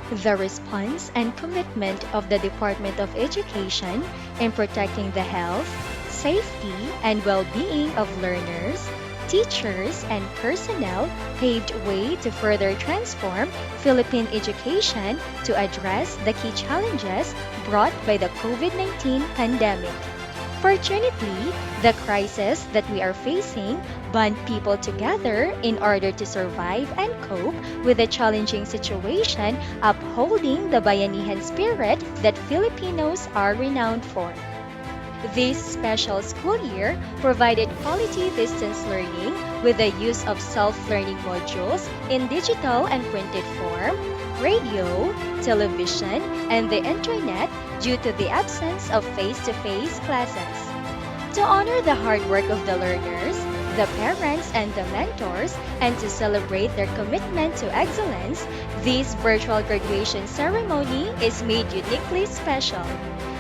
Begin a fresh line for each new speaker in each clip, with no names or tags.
The response and commitment of the Department of Education in protecting the health, safety, and well-being of learners, teachers, and personnel paved way to further transform Philippine education to address the key challenges brought by the COVID-19 pandemic. Fortunately, the crisis that we are facing bond people together in order to survive and cope with the challenging situation, upholding the bayanihan spirit that Filipinos are renowned for. This special school year provided quality distance learning with the use of self-learning modules in digital and printed form, radio, television, and the internet due to the absence of face-to-face classes. To honor the hard work of the learners, the parents, and the mentors, and to celebrate their commitment to excellence, this virtual graduation ceremony is made uniquely special.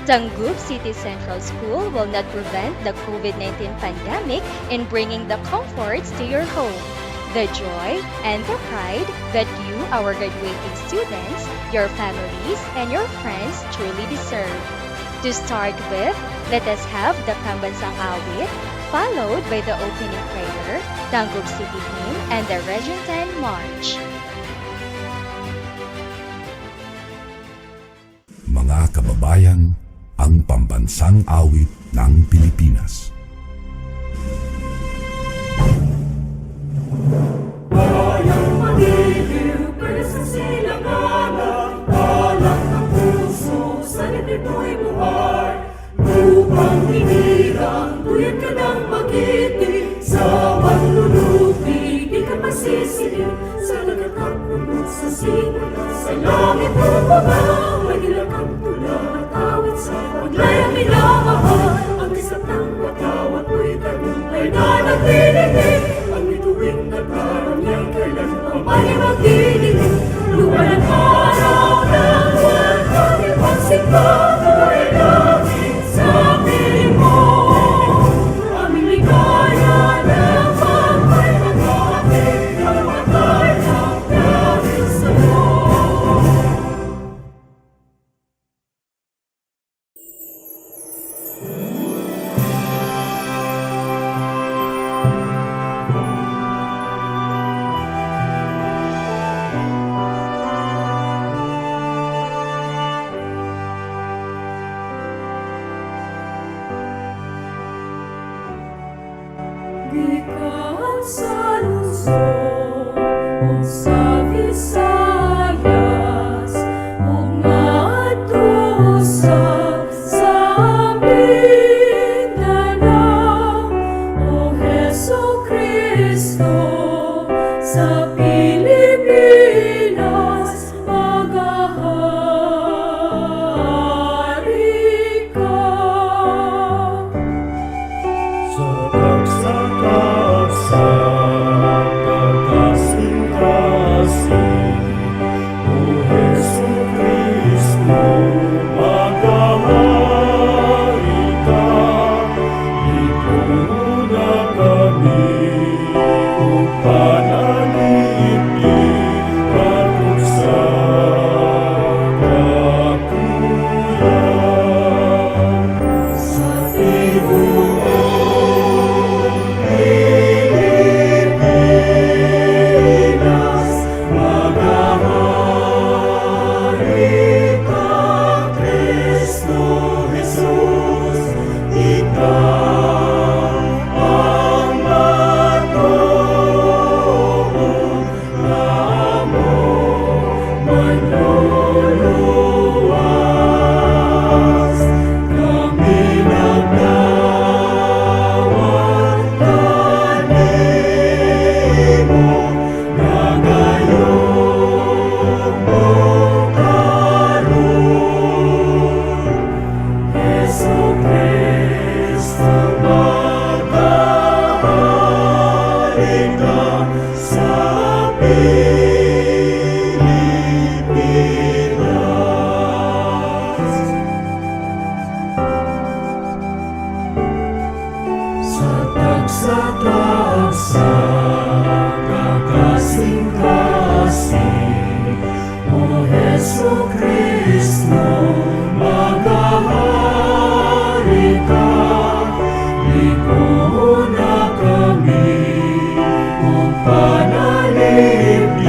Tangub City Central School will not prevent the COVID-19 pandemic in bringing the comforts to your home, the joy and the pride that you, our graduating students, your families, and your friends truly deserve. To start with, let us have the Pambansang Awit, followed by the opening prayer, Tangub City Hymn, and the Region 10 March.
Mga kababayan, ang pambansang awit ng Pilipinas.
Bayang magiliw, pero sa silanganan, alak ng puso, sa liblib mo'y buhay. Lupang hinirang, tuyod ka ng magiti, sa manlulupi, di ka masisilig, sa lagat at puno sa simula, sa langit mo baba, may dilakang tula at awit sa paglayang minamahal, ang isa't ng watawat mo'y tagumpay na nagdidinig, ang ituwing nagkaroon niya'y kailan ang may magdidinig, luwan ang araw ng walang ipagsigbang ay langit sa piling mo, aming ligaya ng pagkay ng ating ang matay ng dahil sa'yo. Di ka sa Luzon o sa Visayas o ngadto sa Mindanao o Jesucristo sa Pilipinas maghahari ka. Sa pagkasinta Yesu Kristo, maghahari ka, liko na kami, panalipig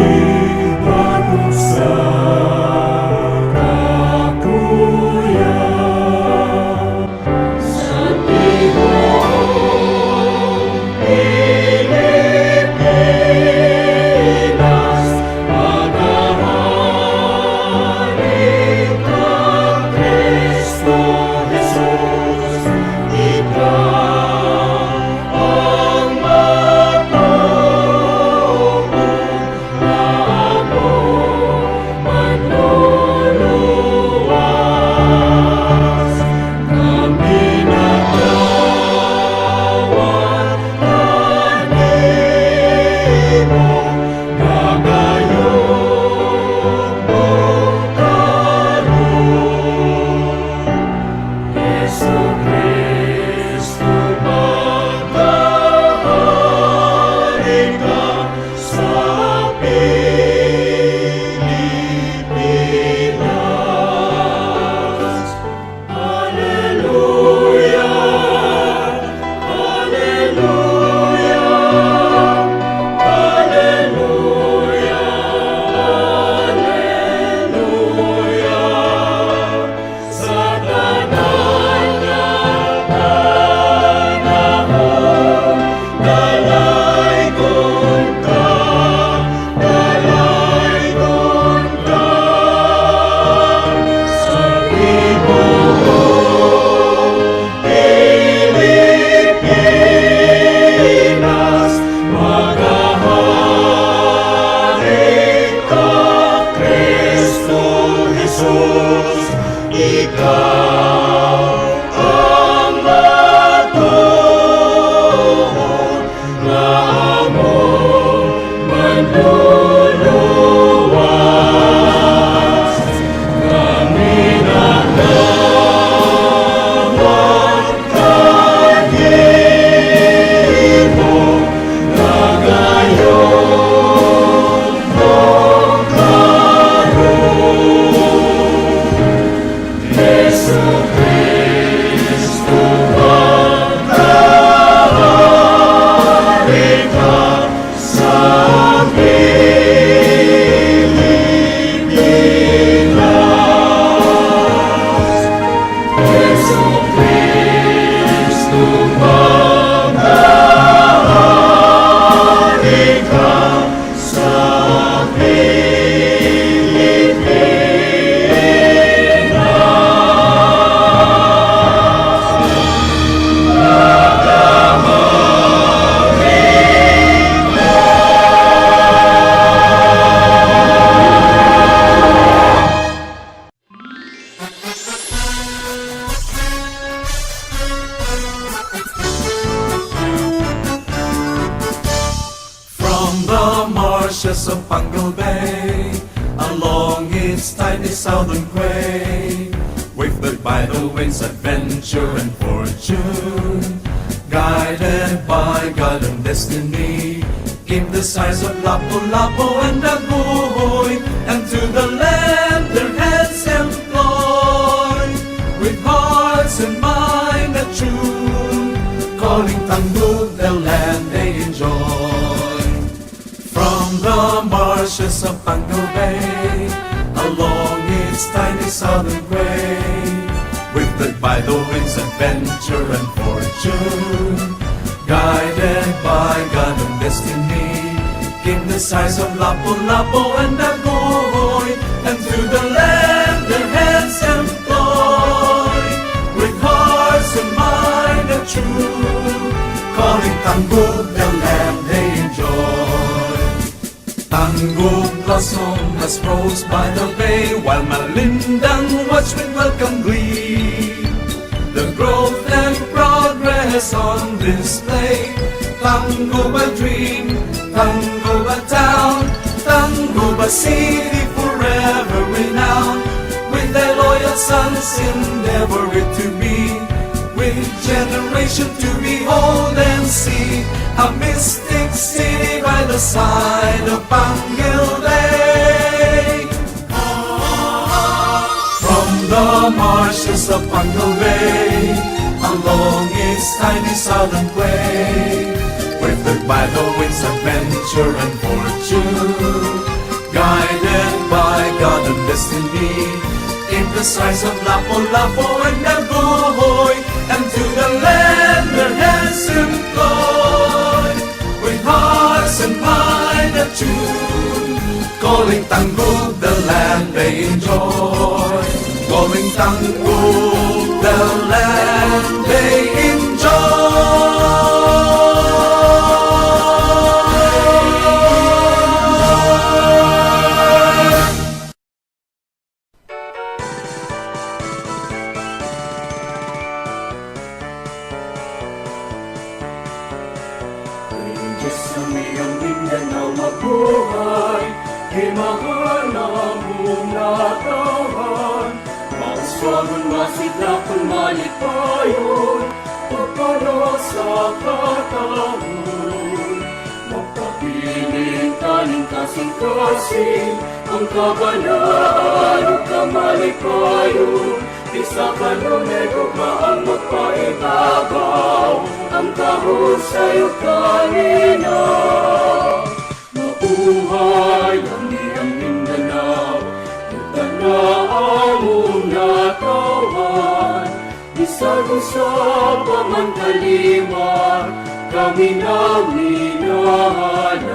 patok sa kakuyan. Sa tibok Pilipinas, maghahari ka, Kristo Jesus, ikaw ang matuon na ako manluluwas. Kami nagdawat kanimo, gagayong karon. Yesu Kristo, maghahari ka sa Pilipinas. Hallelujah, hallelujah, hallelujah, hallelujah. Sa tanan nga panahon, dalaygon ka, dalaygon ka. Sa tibuok Pilipinas, maghahari ka, Kristo Jesus, ikaw ang matuon na among manluluwas. Kami nagdawat kanimo, gagayong karon. Yesu Kristo, maghahari ka sa Pilipinas. Yesu Kristo, maghahari ka sa Pilipinas. From the marshes of Tangub Bay, along its tiny southern quay, wafted by the winds, adventure and fortune, guided by God and destiny, came the sighs of Lapu-Lapu and Daguhoy, and to the land their hands employ, with hearts and mind attuned, calling Tangub the land they enjoy. From the marshes of Tangub Bay, along its tiny southern quay, wafted by the winds, adventure and fortune, guided by God and destiny, came the sighs of Lapu-Lapu and Daguhoy, and to the land their hands employ, with hearts and mind true, calling Tangub the land they enjoy. Tangub blossom as rose by the bay, while Malindang watched with welcome glee the growth and progress on display. Tangub a dream, Tangub a town, Tangub a city forever renowned, with their loyal sons endeavor it to be, with generation to behold and see, a mystic city by the side of Pangil Bay. The marshes of Tangub along its tiny southern way, wafted by the winds of adventure and fortune, guided by God and destiny, in the sights of Lapu-Lapu and Nagoy, and to the land their hands employ, with hearts and mind of tune, calling Tangub the land they enjoy, calling Tangub the land they enjoy. Diyos sa miyang Mindanao mabuhay, himahal na mong natawan, mauswagon masidlakon malipayon, pagpano sa katahon, magpapiling kaning kasing-kasing, ang kabanaan o kamalipayon, di sa kanunay gugmaan magpaibabaw, ang kahusay o kanina. Mabuhay ang iyang Mindanao, itanaan mong natawan, isag-usap ang kalimar, kami na minahalan.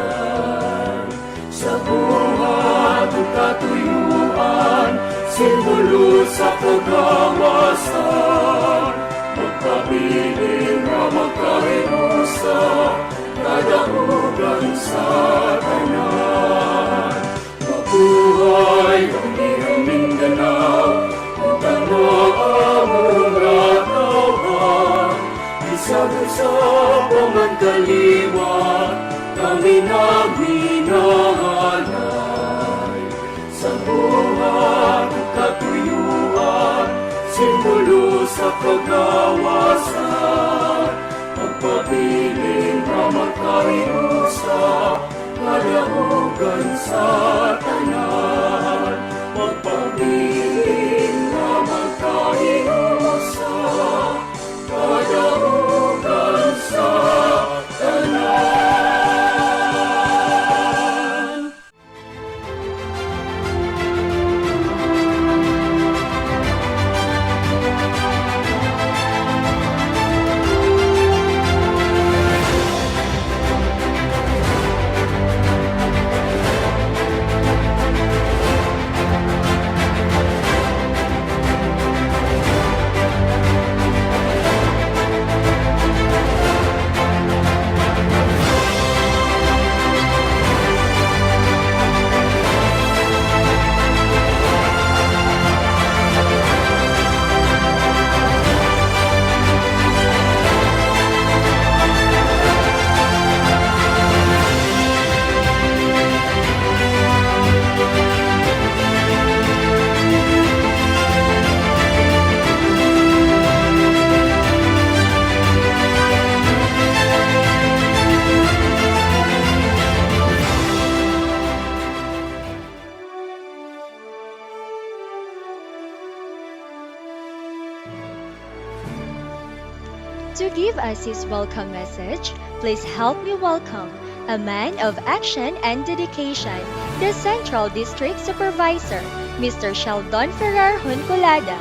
Sa buhat ang katuyuan, simbolo sa kagawasan, magpabiling na magkahinusa, kadahugan sa tanan. Mabuhay ang iyong Mindanao, itanaan mong natawan, isag-usap ang kaliwat, kami nagminahalay. Sa buhat ang katuyuan, simbolo sa kagawasan, magpabiling na magkahinusa, kadahugan sa tanan. Magpabiling na magkahinusa, kadahugan sa tanan.
To give us his welcome message, please help me welcome a man of action and dedication, the Central District Supervisor, Mr. Sheldon Ferrer Hunculada.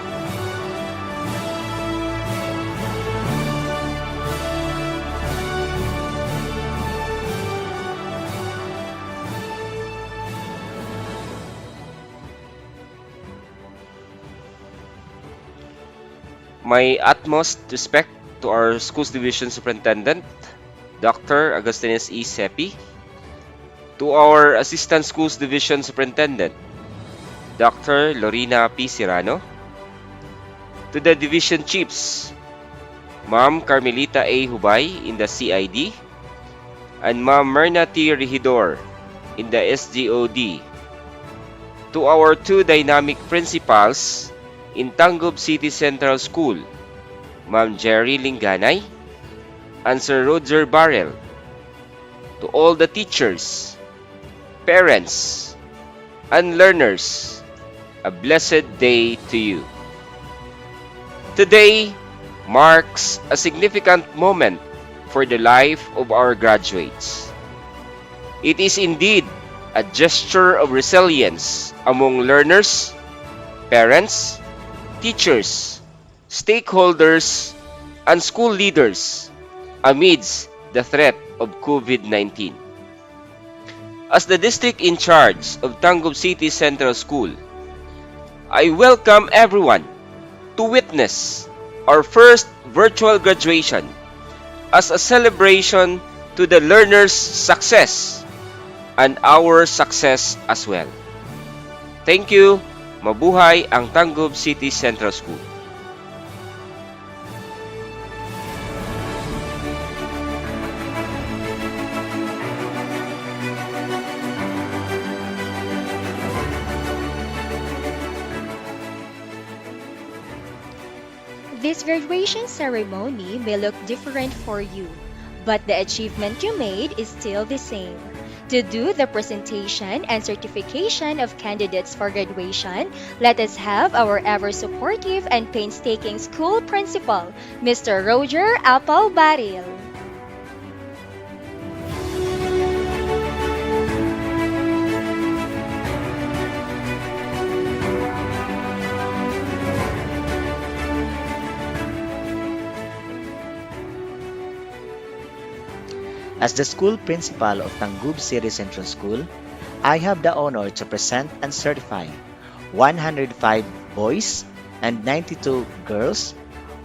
My utmost respect to our Schools Division Superintendent, Dr. Agustinus E. Sepi, to our Assistant Schools Division Superintendent, Dr. Lorena P. Serrano, to the Division Chiefs, Ma'am Carmelita A. Hubay in the CID, and Ma'am Myrna T. Regidor in the SGOD, to our two dynamic principals in Tangub City Central School, Ma'am Jerry Linganay and Sir Roger Barrel, to all the teachers, parents, and learners, a blessed day to you. Today marks a significant moment for the life of our graduates. It is indeed a gesture of resilience among learners, parents, teachers, stakeholders, and school leaders amidst the threat of COVID-19. As the district in charge of Tangub City Central School, I welcome everyone to witness our first virtual graduation as a celebration to the learners' success and our success as well. Thank you. Mabuhay ang Tangub City Central School.
This graduation ceremony may look different for you, but the achievement you made is still the same. To do the presentation and certification of candidates for graduation, let us have our ever supportive and painstaking school principal, Mr. Roger Apal Baril.
As the school principal of Tangub City Central School, I have the honor to present and certify 105 boys and 92 girls,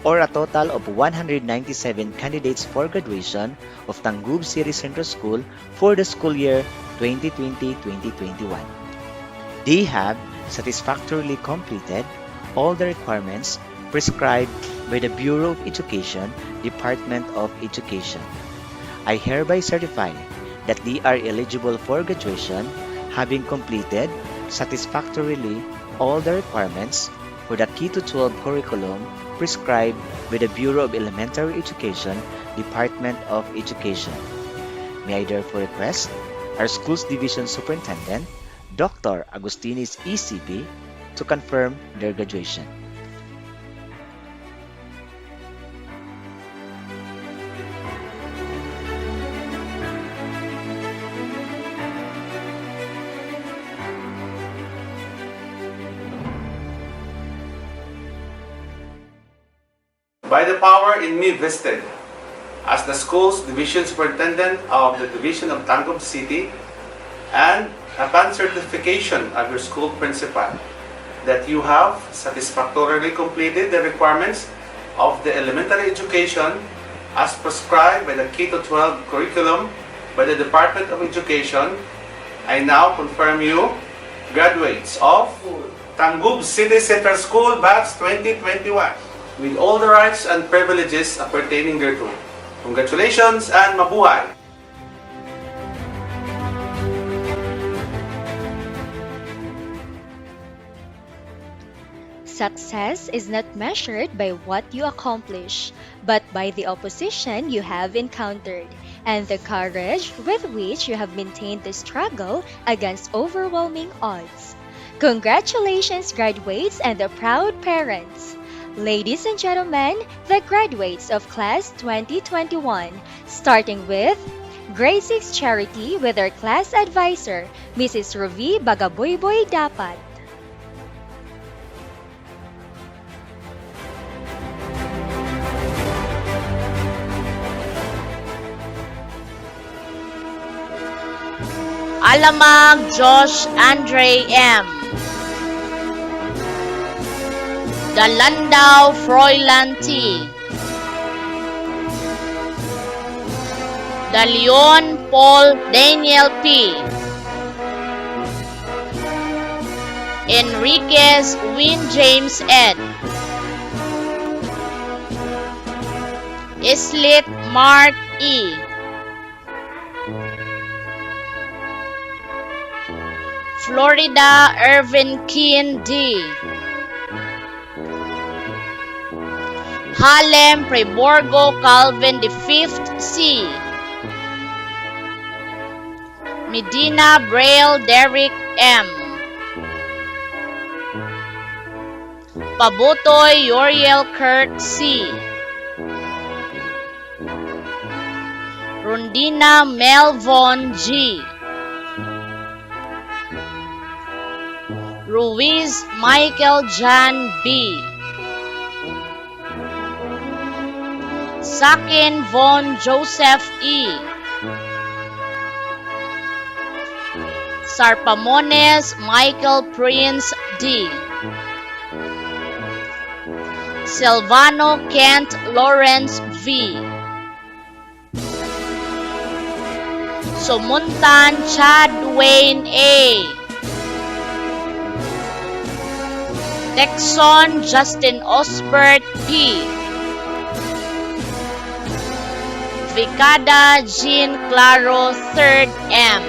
or a total of 197 candidates for graduation of Tangub City Central School for the school year 2020-2021. They have satisfactorily completed all the requirements prescribed by the Bureau of Education, Department of Education. I hereby certify that they are eligible for graduation, having completed satisfactorily all the requirements for the K-12 curriculum prescribed by the Bureau of Elementary Education, Department of Education. May I therefore request our Schools Division Superintendent, Dr. Agostinis ECB, to confirm their graduation.
By the power in me vested as the school's division superintendent of the division of Tangub City, and upon certification of your school principal that you have satisfactorily completed the requirements of the elementary education as prescribed by the K-12 curriculum by the Department of Education, I now confirm you graduates of Tangub City Central School Batch 2021 with all the rights and privileges appertaining thereto. Congratulations and mabuhay!
Success is not measured by what you accomplish, but by the opposition you have encountered and the courage with which you have maintained the struggle against overwhelming odds. Congratulations, graduates and the proud parents! Ladies and gentlemen, the graduates of Class 2021, starting with Grade 6 Charity with our class advisor, Mrs. Ruby Bagaboyboy Dapat.
Alamag Josh Andre M. Dalandao Froilan T. Dalion Paul Daniel P. Enriquez Win James Ed. Islit Mark E. Florida Irvin Keen D. Halem Preborgo Calvin the 5th C. Medina Braille Derrick M. Pabutoy Uriel Kurt C. Rondina Melvon G. Ruiz Michael Jan B. Sakin Von Joseph E. Sarpamones Michael Prince D. Silvano Kent Lawrence V. Sumuntan Chad Wayne A. Texon Justin Osbert P. Vicada Jean Claro 3rd M.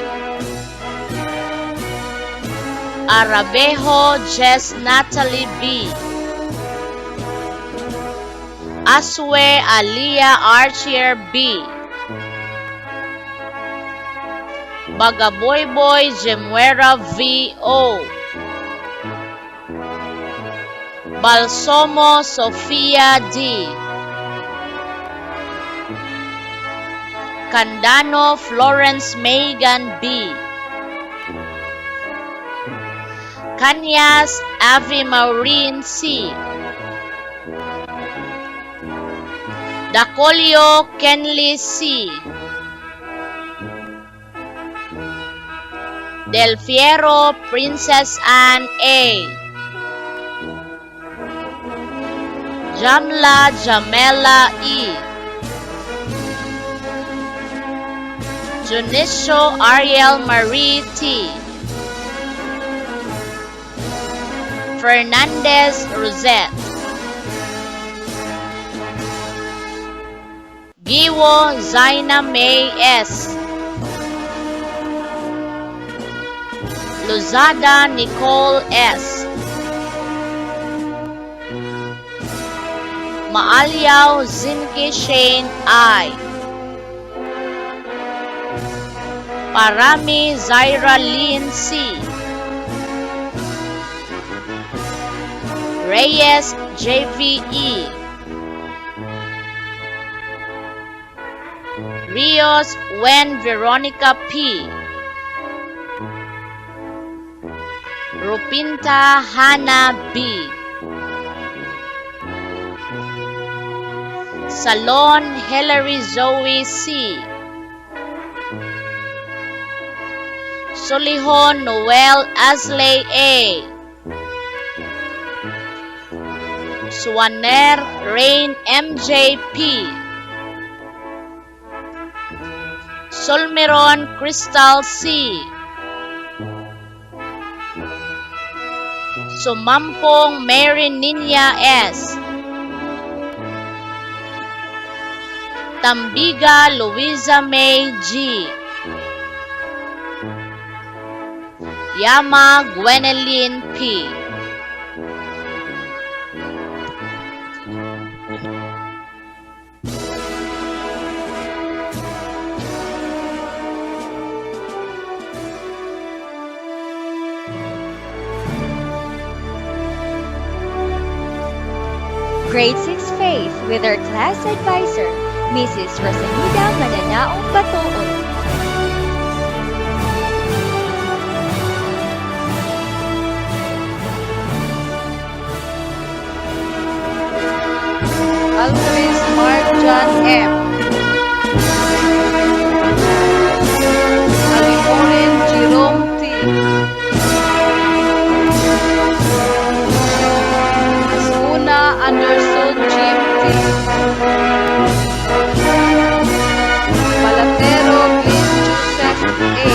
Arabejo Jess Natalie B. Aswe Alia Archer B. Bagaboyboy Jemuera V. O. Balsomo Sofia D. Candano Florence Megan B. Kanyas Avi Maureen C. Dacolio Kenley C. Del Fiero Princess Anne A. Jamla Jamela E. Junicio Ariel Marie T. Fernandez Rosette. Giwo Zaina May S. Lozada Nicole S. Maalyaw Zinke Shane I. Parami Zaira Lynn C. Reyes JVE. Rios Wen Veronica P. Rupinta Hannah B. Salon Hilary Zoe C. Solihon Noel Asley A. Swaner Rain MJP. Solmeron Crystal C. Sumampong Mary Ninya S. Tambiga Louisa May G. Yama Gwenelyn P.
Grade 6 Faith with our class advisor, Mrs. Rosanida Mananaong Batoon.
Alvarez Mark John M. Alimorin Jerome T. Asuna Anderson Jim T. Palatero Glenn Joseph A.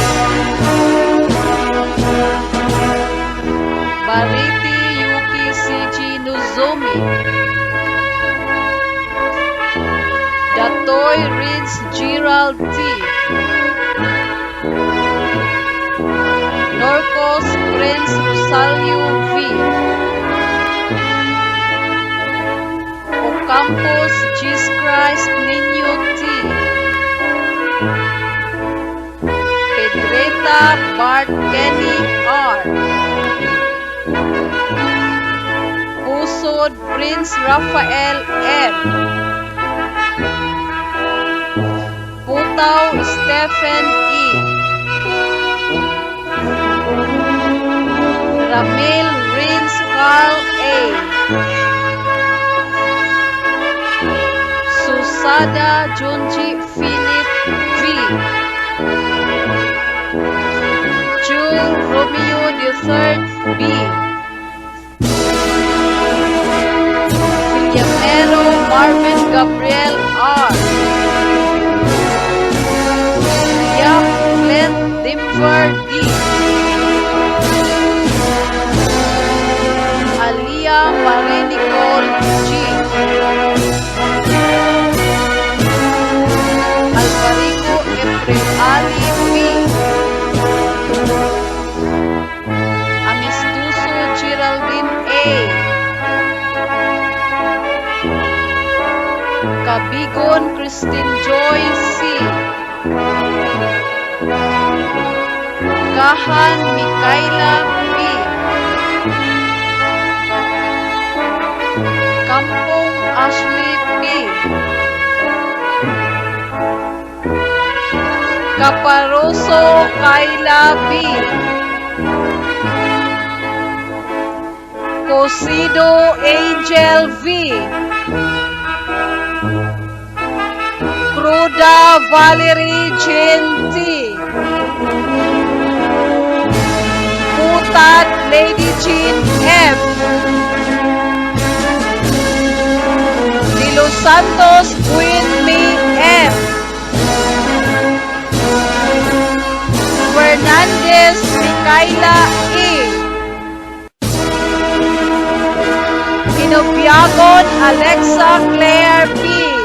Bariti Yuki C.G. Nozomi. Datoy Rince Gerald T. Norcos Prince Rosalio V. Ocampos Jesus Christ Niño T. Pedreta Bart Kenny R. Jud Prince Rafael M. Putaw Stephen E. Ramil Rins Carl A. Susada Junji Philip V. Jule Romeo III B. Villamero Marvin Gabriel R. Yap Glenn Dimver D. Alia Marie Nicole G. Alvarico April Ali B. Amistuso Geraldine A. Kabigon Christine Joy C. Kahan Mikaela P. Kampong Ashley P. Caparoso Kayla B. Cosido Angel V. Cruda Valerie Jane T. Putad Lady Jean F. De Los Santos Queen May M. Fernandez Micaela E. Inobiagon Alexa Claire P.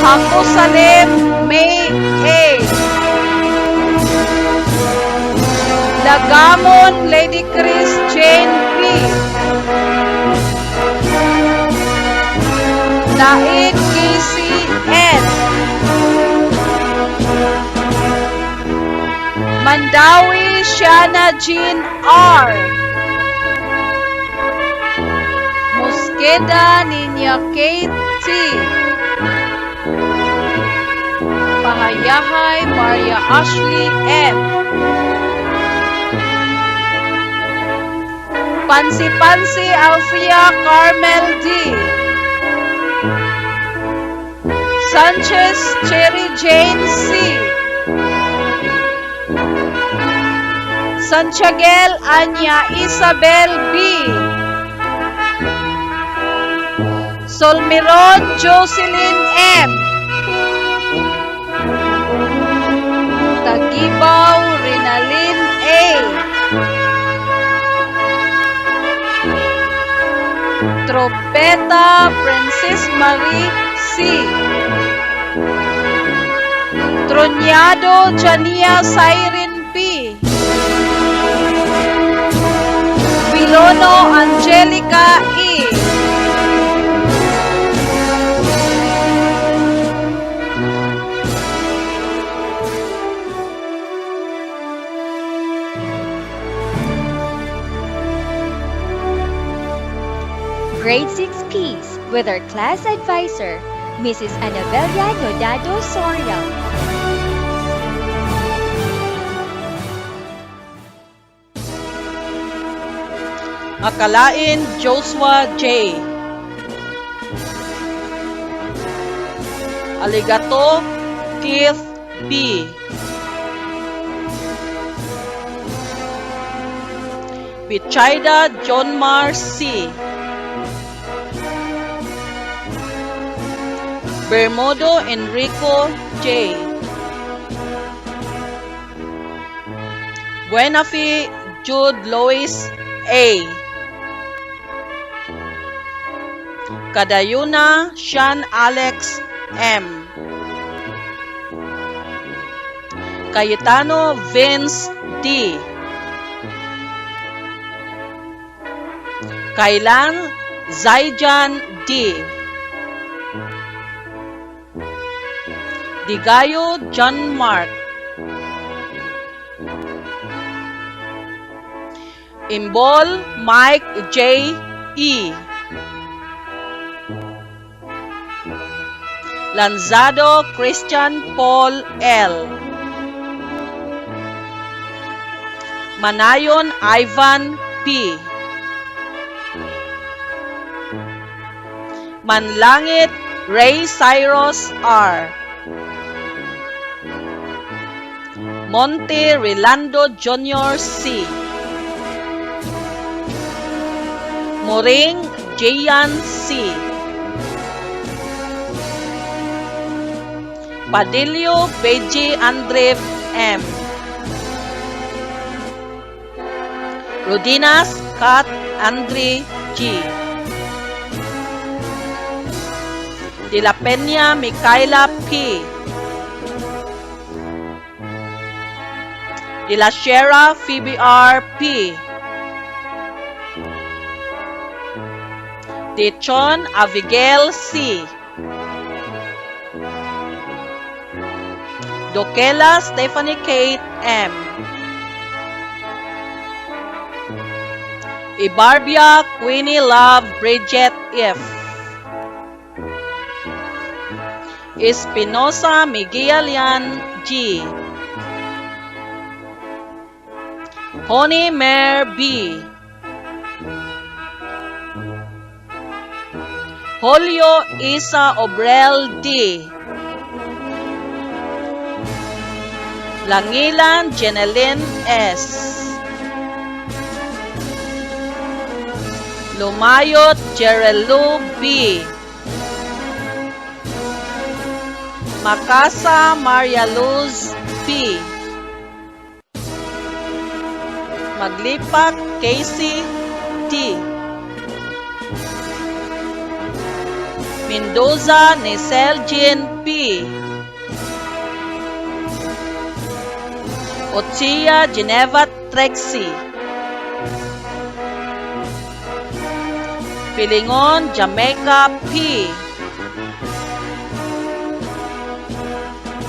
Hako Salem May A. Lagamon Lady Chris Jane P. Daig Casey N. Mandawi Shana Jean R. Mosqueda Ninya Kate T. Pahayahay Maria Ashley M. Pansi-Pansi Alfia Carmel D. Sanchez Cherry Jane C. Santiago Anya Isabel B. Solmiron Jocelyn M. Tagibaw Rinalyn A. Tropeta Princess Marie C. Tronyado Jania Siren P. Pilono Angelica E.
Grade 6 Peace with our class advisor, Mrs. Anabelia Nodado Soria.
Akalain Joshua J. Aligato Keith B. Pichida John Mar C. Bermudo Enrico J. Buenafi Jude Lois A. Kadayuna Sean Alex M. Cayetano Vince D. Kailan Zaijan D. Digayo John Mark. Imbol Mike J. E. Lanzado Christian Paul L. Manayon Ivan P. Manlangit Ray Cyrus R. Monte Rolando Jr. C. Moring Jayan C. Padillo Beji Andre M. Rodinas Kat Andre G. De la Peña Micaela P. De la Sierra Phoebe R. P. De Chon Abigail C. Dokela Stephanie Kate M. Ibarbia Queenie Love Bridget F. Espinosa Miguelian G. Honey Mare B. Julio Isa Obrel D. Langilan Jeneline S. Lumayot Jerelu B. Macasa Maria Luz P. Maglipak Casey T. Mendoza Nesel Jean P. Ochia Geneva Trexie. Pilingon Jamaica P.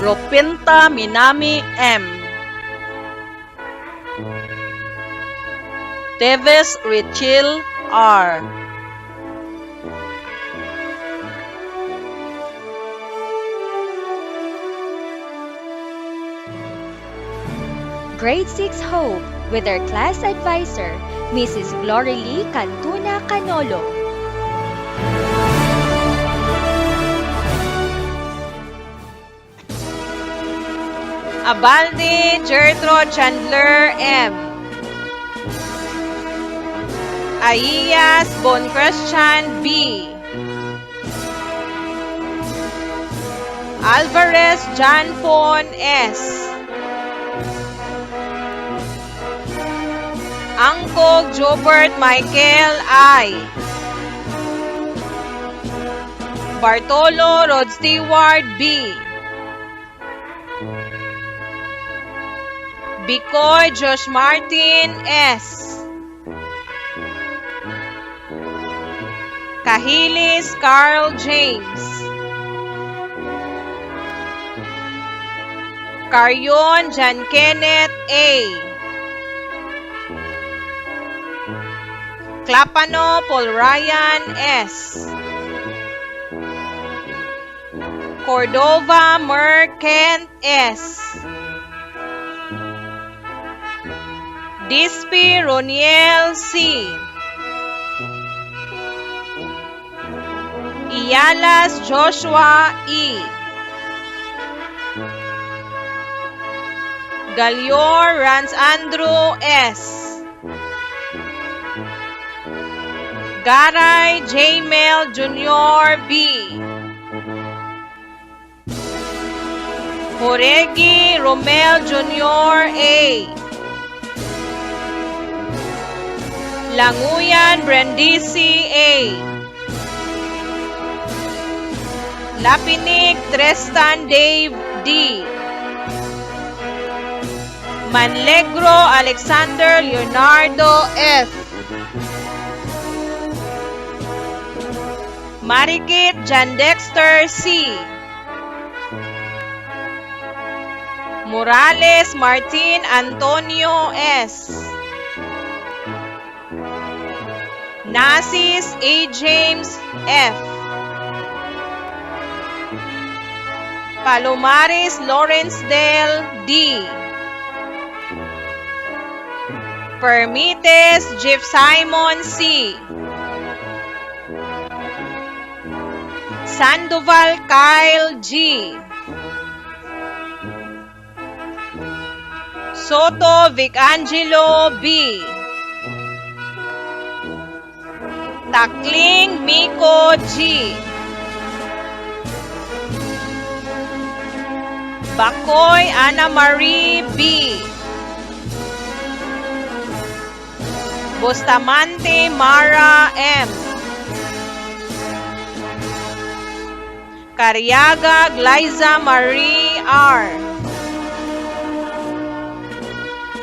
Ropinta Minami M. Teves Richil R.
Grade 6 Hope with our class advisor, Mrs. Glory Lee Cantuna Canolo.
Abaldi Gertrude Chandler M. Aiyas Bon Christian B. Alvarez John Fon S. Angkog Jobert Michael I. Bartolo Rod Stewart B. Bicoy Josh Martin S. Kahilis Carl James. Caryon John Kenneth A. Clapano Paul Ryan S. Cordova Merkent S. Dispi Roniel C. Iyalas Joshua E. Galior Rans Andrew S. Garay J. Mel Jr. B. Joregi Romel Jr. A. Languyan Brandisi A. Lapinig Tristan Dave D. Manlegro Alexander Leonardo F. Marikit John Dexter C. Morales Martin Antonio S. Nasis A. James F. Palomares Lawrencedale D. Permites Jeff Simon C. Sandoval Kyle G. Soto Vicangelo B. Takling Miko G. Bacoy Ana Marie B. Bustamante Mara M. Cariaga Glyza Marie R.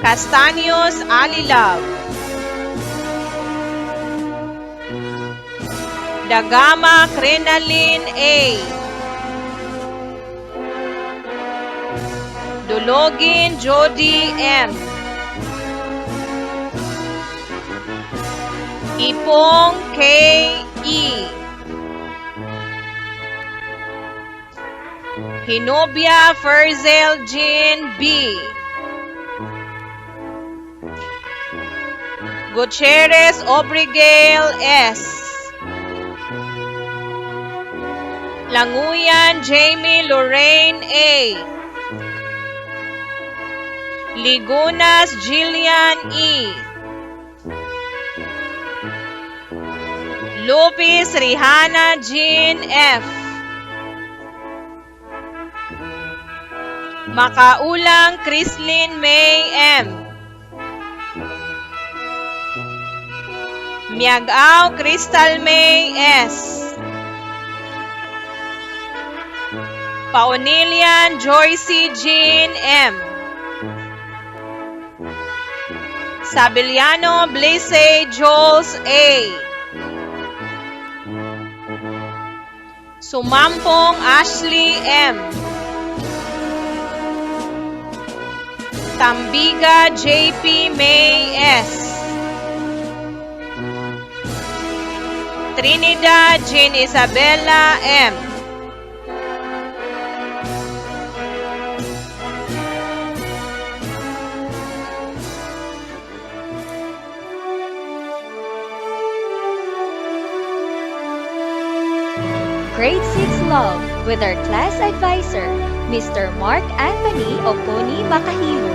Castaños Alilab. Dagama Crenalin A. Dulogin Jody M. Ipong K. E. Hinobia Ferzel Jean B. Gutierrez Obrigale S. Languyan Jamie Lorraine A. Ligunas Jillian E. Lupis Rihanna Jean F. Makaulang Chrislyn May M. Miagaw Crystal May S. Paunilian Joycey Jean M. Sabiliano Blise Jules A. Sumampong Ashley M. Tambiga JP May S. Trinidad Jean Isabella M.
Grade 6 Love with our class advisor, Mr. Mark Anthony Oponi Makahilo.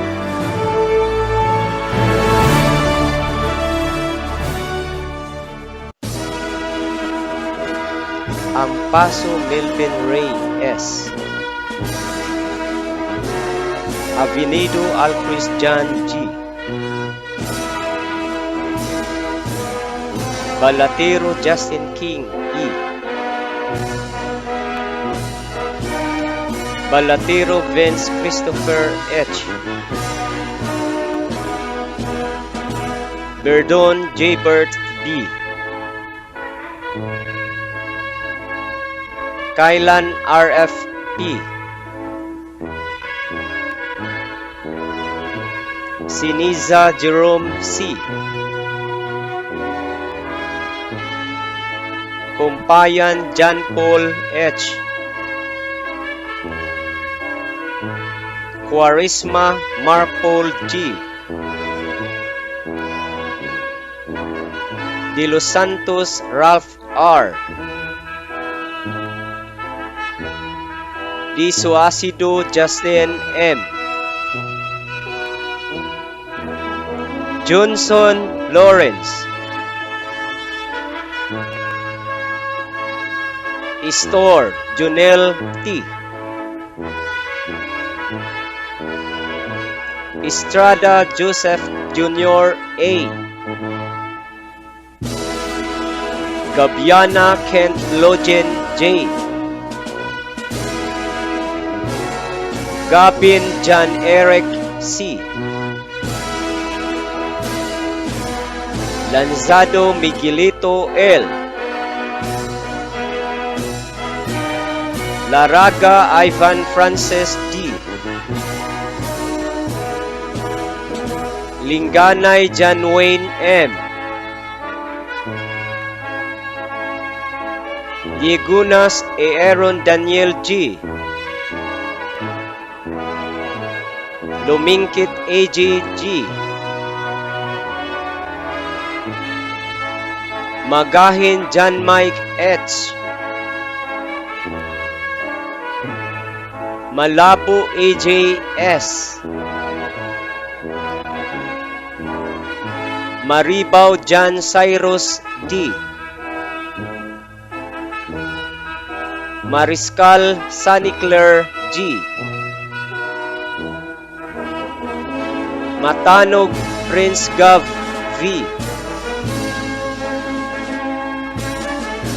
Ampaso Melvin Ray S. Avenido Alcristian G. Balatero Justin King E. Balatero Vince Christopher H. Berdon J. Bert D. Kailan RFP. Siniza Jerome C. Kumpayan John Paul H. Quaresma Marpol G. De Los Santos Ralph R. Di Suasido Justin M. Johnson Lawrence. Istor Junel T. Estrada Joseph Jr. A. Gabiana Kent Logen J. Gabin John Eric C. Lanzado Miguelito L. Laraga Ivan Francis D. Linganay John Wayne M. Diegunas Aaron Daniel G. Lumingkit AJ G. Magahin John Mike H. Malabo AJ S. Maribaw John Cyrus D. Mariscal Sunny Claire G. Matanog Prince Gov V.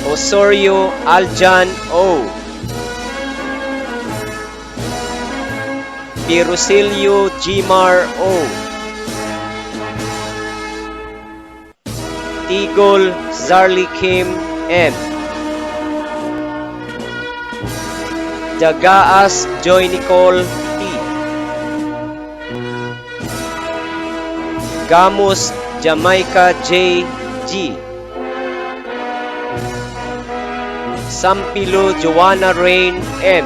Osorio Aljan O. Pirusilio Gmar O. Tigol Zarly Kim M. Dagaas Joy Nicole T. Gamos Jamaica J. G. Sampilo Joanna Rain M.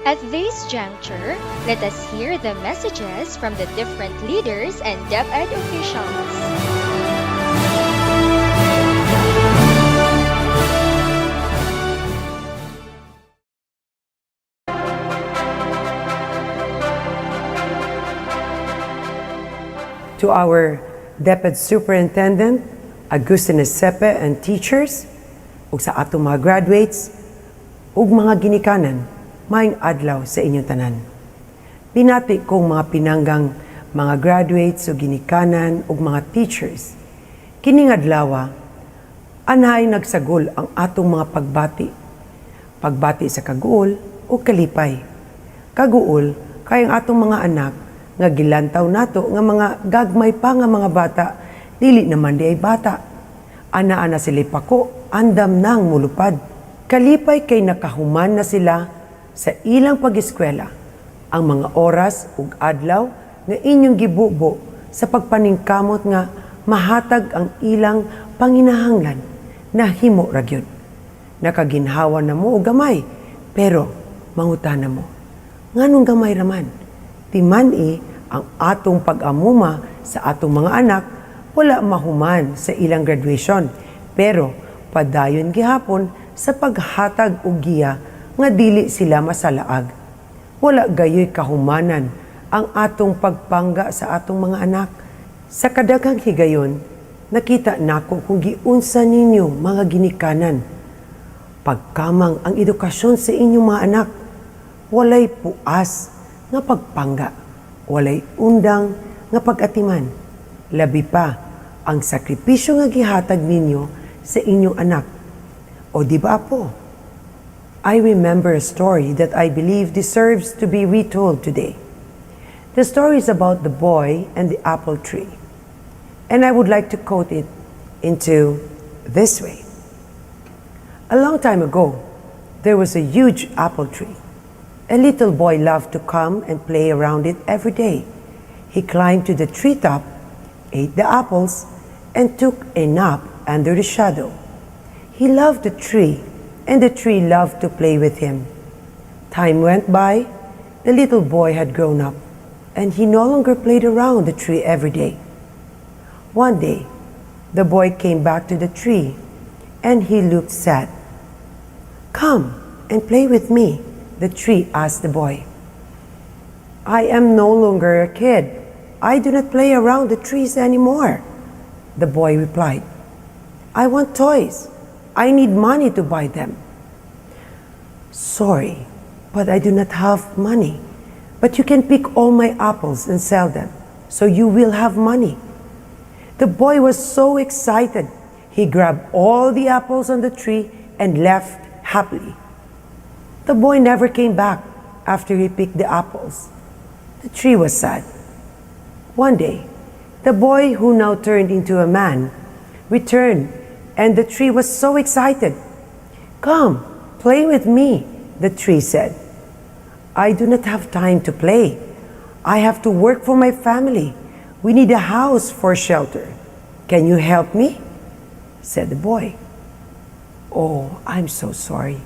At this juncture, let us hear the messages from the different leaders and DepEd officials.
To our DepEd Superintendent, Agustin Sepe, and teachers, ug sa atong mga graduates, ug mga ginikanan, maayong adlaw sa inyong tanan. Pinati kong mga pinanggang mga graduates ug ginikanan ug mga teachers. Kining adlaw, anhay nagsagol ang atong mga pagbati. Pagbati sa kaguol o kalipay. Kaguol kay ang atong mga anak nga gilantaw nato nga mga gagmay pa nga mga bata, dili naman di ay bata. Ana-ana sila pako, andam nang mulupad. Kalipay kay nakahuman na sila sa ilang pag-eskwela ang mga oras ug adlaw nga inyong gibubo sa pagpaningkamot nga mahatag ang ilang panginahanglan na himo ra gyud. Nakaginhawa na mo og gamay, pero mangutana mo, nganong gamay raman? Timani ang atong pag-amuma sa atong mga anak wala mahuman sa ilang graduation, pero padayon gihapon sa paghatag og giya nga dili sila masalaag. Wala gayoy kahumanan ang atong pagpangga sa atong mga anak. Sa kadaghang higayon, nakita nako kung giunsa ninyo mga ginikanan. Pagkamang ang edukasyon sa inyong mga anak, walay puas nga pagpangga, walay undang nga pag-atiman. Labi pa ang sakripisyo nga gihatag ninyo sa inyong anak. O di ba po? I remember a story that I believe deserves to be retold today. The story is about the boy and the apple tree. And I would like to quote it into this way. A long time ago, there was a huge apple tree. A little boy loved to come and play around it every day. He climbed to the treetop, ate the apples, and took a nap under the shadow. He loved the tree, and the tree loved to play with him. Time went by, the little boy had grown up, and he no longer played around the tree every day. One day, the boy came back to the tree, and he looked sad. "Come and play with me," the tree asked the boy. "I am no longer a kid. I do not play around the trees anymore," the boy replied. "I want toys. I need money to buy them." "Sorry, but I do not have money. But you can pick all my apples and sell them, so you will have money." The boy was so excited. He grabbed all the apples on the tree and left happily. The boy never came back after he picked the apples. The tree was sad. One day, the boy, who now turned into a man, returned, and the tree was so excited. "Come, play with me," the tree said. "I do not have time to play. I have to work for my family. We need a house for shelter. Can you help me?" said the boy. "Oh, I'm so sorry,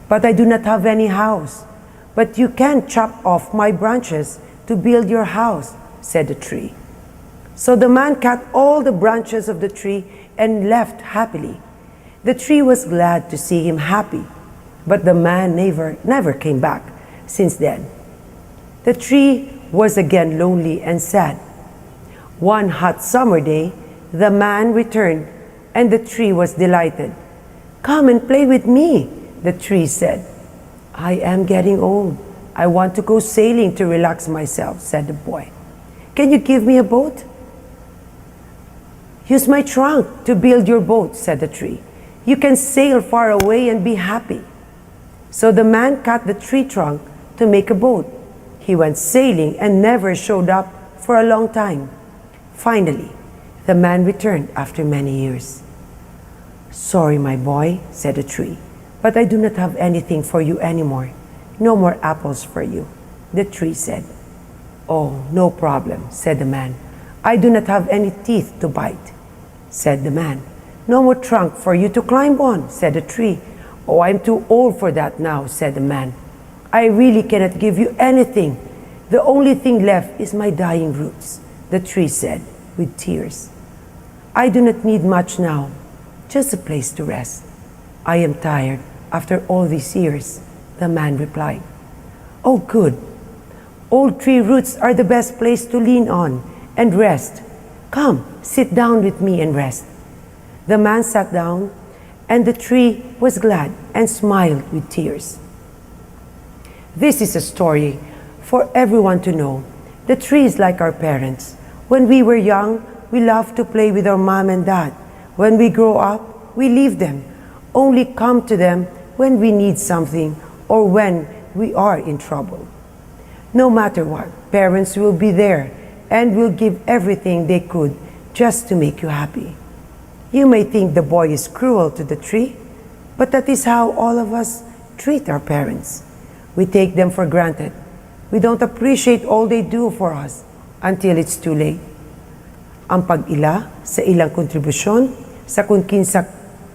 but I do not have any house. But you can chop off my branches to build your house," said the tree. So the man cut all the branches of the tree and left happily. The tree was glad to see him happy, but the man never came back since then. The tree was again lonely and sad. One hot summer day, the man returned, and the tree was delighted. "Come and play with me," the tree said. "I am getting old. I want to go sailing to relax myself," said the boy. "Can you give me a boat?" "Use my trunk to build your boat," said the tree. "You can sail far away and be happy." So the man cut the tree trunk to make a boat. He went sailing and never showed up for a long time. Finally, the man returned after many years. "Sorry, my boy," said the tree, "but I do not have anything for you anymore. No more apples for you," the tree said. "Oh, no problem," said the man. "I do not have any teeth to bite," said the man. "No more trunk for you to climb on," said the tree. "Oh, I'm too old for that now," said the man. "I really cannot give you anything. The only thing left is my dying roots," the tree said with tears. "I do not need much now, just a place to rest. I am tired after all these years," the man replied. "Oh, good. Old tree roots are the best place to lean on and rest. Come, sit down with me and rest." The man sat down, and the tree was glad and smiled with tears. This is a story for everyone to know. The tree is like our parents. When we were young, we loved to play with our mom and dad. When we grow up, we leave them, only come to them when we need something or when we are in trouble. No matter what, parents will be there and will give everything they could just to make you happy. You may think the boy is cruel to the tree, but that is how all of us treat our parents. We take them for granted. We don't appreciate all they do for us until it's too late. Ang pag-ila sa ilang kontribusyon sa kung kinsa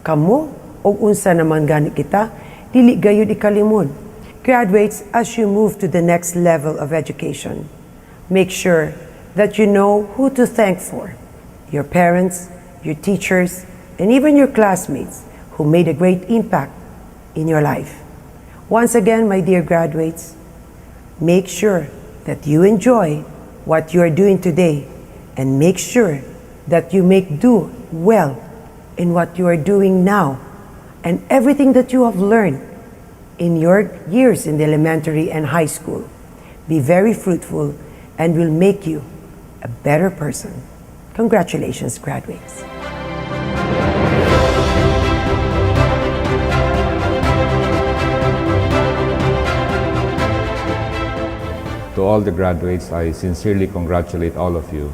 kamo o unsa naman gani kita, dili gayud ikalimod. Graduates, as you move to the next level of education, make sure that you know who to thank for. Your parents, your teachers, and even your classmates who made a great impact in your life. Once again, my dear graduates, make sure that you enjoy what you are doing today and make sure that you make do well in what you are doing now and everything that you have learned in your years in the elementary and high school. Be very fruitful and will make you a better person. Congratulations, graduates.
To all the graduates, I sincerely congratulate all of you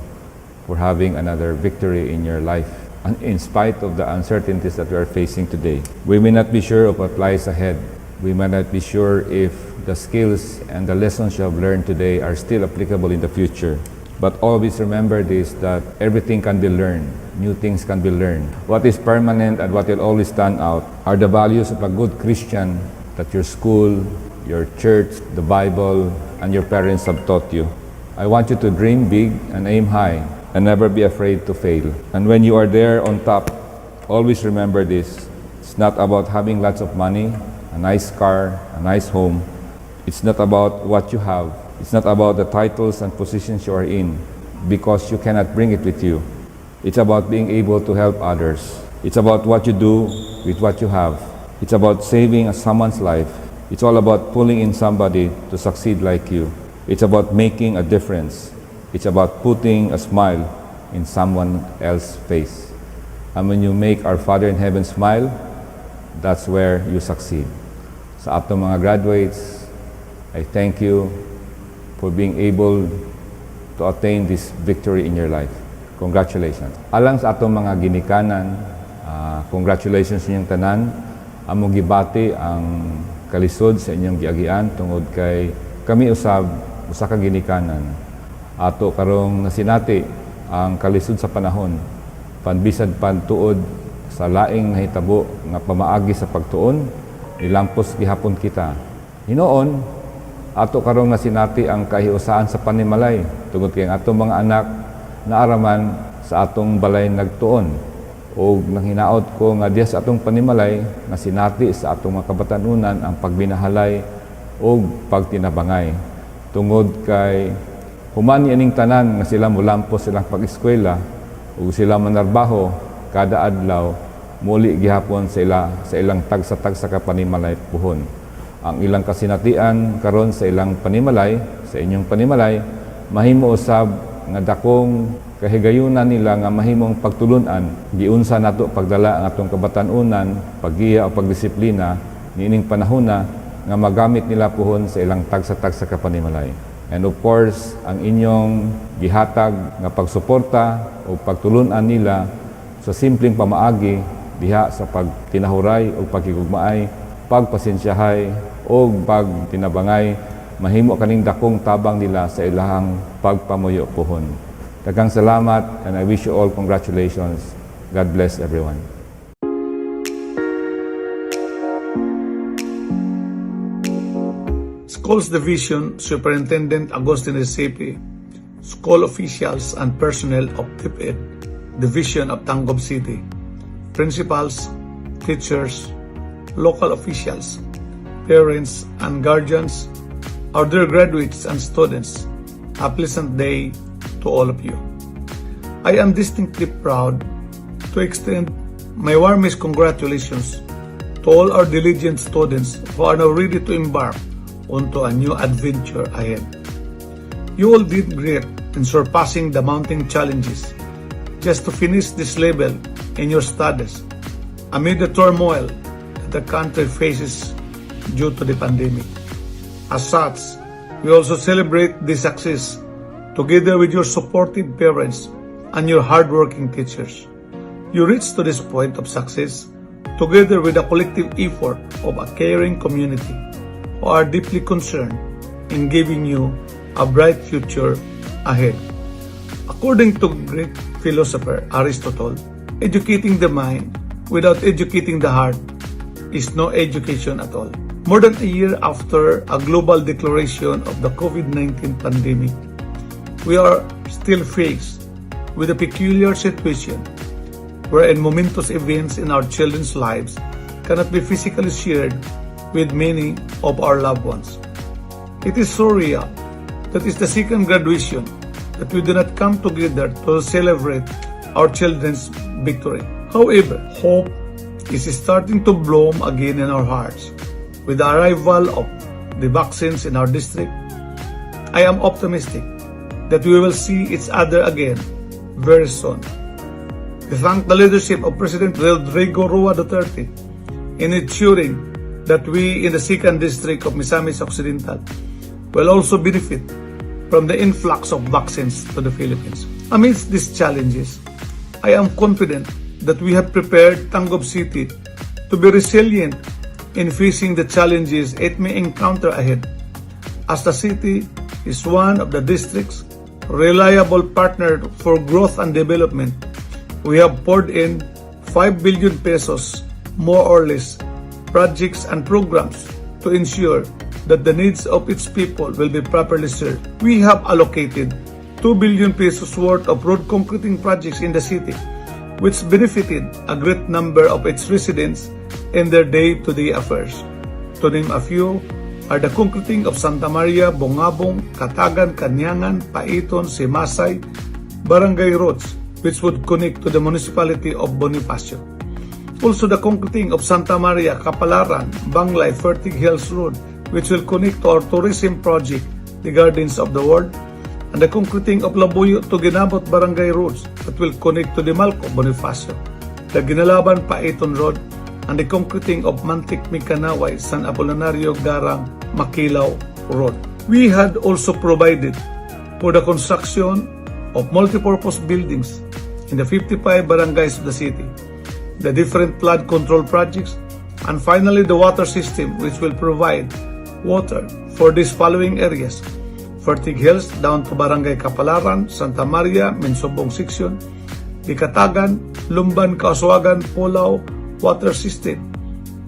for having another victory in your life. And in spite of the uncertainties that we are facing today, we may not be sure of what lies ahead. We may not be sure if the skills and the lessons you have learned today are still applicable in the future. But always remember this, that everything can be learned. New things can be learned. What is permanent and what will always stand out are the values of a good Christian that your school, your church, the Bible, and your parents have taught you. I want you to dream big and aim high and never be afraid to fail. And when you are there on top, always remember this. It's not about having lots of money, a nice car, a nice home. It's not about what you have. It's not about the titles and positions you are in, because you cannot bring it with you. It's about being able to help others. It's about what you do with what you have. It's about saving someone's life. It's all about pulling in somebody to succeed like you. It's about making a difference. It's about putting a smile in someone else's face. And when you make our Father in Heaven smile, that's where you succeed. Sa atong mga graduates, I thank you for being able to attain this victory in your life. Congratulations. Alang sa atong mga ginikanan, congratulations sa inyong tanan. Among gibati ang kalisod sa inyong giagian tungod kay kami usab usa ka ginikanan. Ato karong nasinati ang kalisod sa panahon, panbisad pantuod sa laing nahitabo nga pamaagi sa pagtuon, nilampos gihapon kita. Hinoon, ato karong nasinati ang kahiusahan sa panimalay tungod kay ang atong mga anak naaraman sa atong balay nagtuon. O nanghinaot ko nga diya sa atong panimalay nga sinati sa atong mga kabatanunan ang pagbinahalay o pagtinabangay. Tungod kay human yaning tanan nga sila mulampos silang pag-eskwela o sila manarbaho kada adlaw muli gihapon sa ilang tagsa-tagsa ka panimalay puhon. Ang ilang kasinatian karon sa ilang panimalay, sa inyong panimalay, mahimo usab nga dakong kahigayunan nila nga mahimong pagtulunan, giunsa nato pagdala ang atong kabatanunan, paggiya o pagdisiplina niining panahona nga magamit nila puhon sa ilang tagsa-tagsa ka panimalay. And of course, ang inyong gihatag nga pagsuporta o pagtulunan nila sa simpleng pamaagi diha sa pagtinahuray o pagkigugmaay, pagpasensyahay o pagtinabangay, mahimo kaning dakong tabang nila sa ilahang pagpamuyo puhon. Daghang salamat and I wish you all congratulations. God bless everyone.
Schools Division Superintendent Agustin Recipe, school officials and personnel of DepEd Division of Tangub City, principals, teachers, local officials, parents and guardians, our dear graduates and students, a pleasant day to all of you. I am distinctly proud to extend my warmest congratulations to all our diligent students who are now ready to embark onto a new adventure ahead. You all did great in surpassing the mounting challenges just to finish this level in your studies amid the turmoil that the country faces due to the pandemic. As such, we also celebrate this success together with your supportive parents and your hardworking teachers. You reached to this point of success together with a collective effort of a caring community who are deeply concerned in giving you a bright future ahead. According to Greek philosopher Aristotle, educating the mind without educating the heart is no education at all. More than a year after a global declaration of the COVID-19 pandemic, we are still faced with a peculiar situation wherein momentous events in our children's lives cannot be physically shared with many of our loved ones. It is so real that it's the second graduation that we do not come together to celebrate our children's victory. However, hope is starting to bloom again in our hearts with the arrival of the vaccines in our district. I am optimistic that we will see each other again very soon. We thank the leadership of President Rodrigo Roa Duterte in ensuring that we in the 2nd District of Misamis Occidental will also benefit from the influx of vaccines to the Philippines. Amidst these challenges, I am confident that we have prepared Tangub City to be resilient in facing the challenges it may encounter ahead, as the city is one of the district's reliable partner for growth and development. We have poured in 5 billion pesos, more or less, projects and programs to ensure that the needs of its people will be properly served. We have allocated 2 billion pesos worth of road concreting projects in the city, which benefited a great number of its residents in their day-to-day affairs. To name a few, are the concreting of Santa Maria, Bongabong, Katagan, Kanyangan, Paiton, Simasay, barangay roads which would connect to the municipality of Bonifacio. Also the concreting of Santa Maria, Kapalaran, Banglay, Fertig Hills Road which will connect to our tourism project, the Gardens of the World, and the concreting of Labuyo to Ginabot barangay roads that will connect to the Malco, Bonifacio, the Ginalaban, Paiton Road, and the concreting of Mantik, Mikanaway, San Apolinario, Garang, Makilaw Road. We had also provided for the construction of multipurpose buildings in the 55 barangays of the city, the different flood control projects, and finally the water system, which will provide water for these following areas: Fertig Hills down to Barangay Kapalaran, Santa Maria, Mensobong Section, Dikatagan, Lumban, Kauswagan, Pulao water system,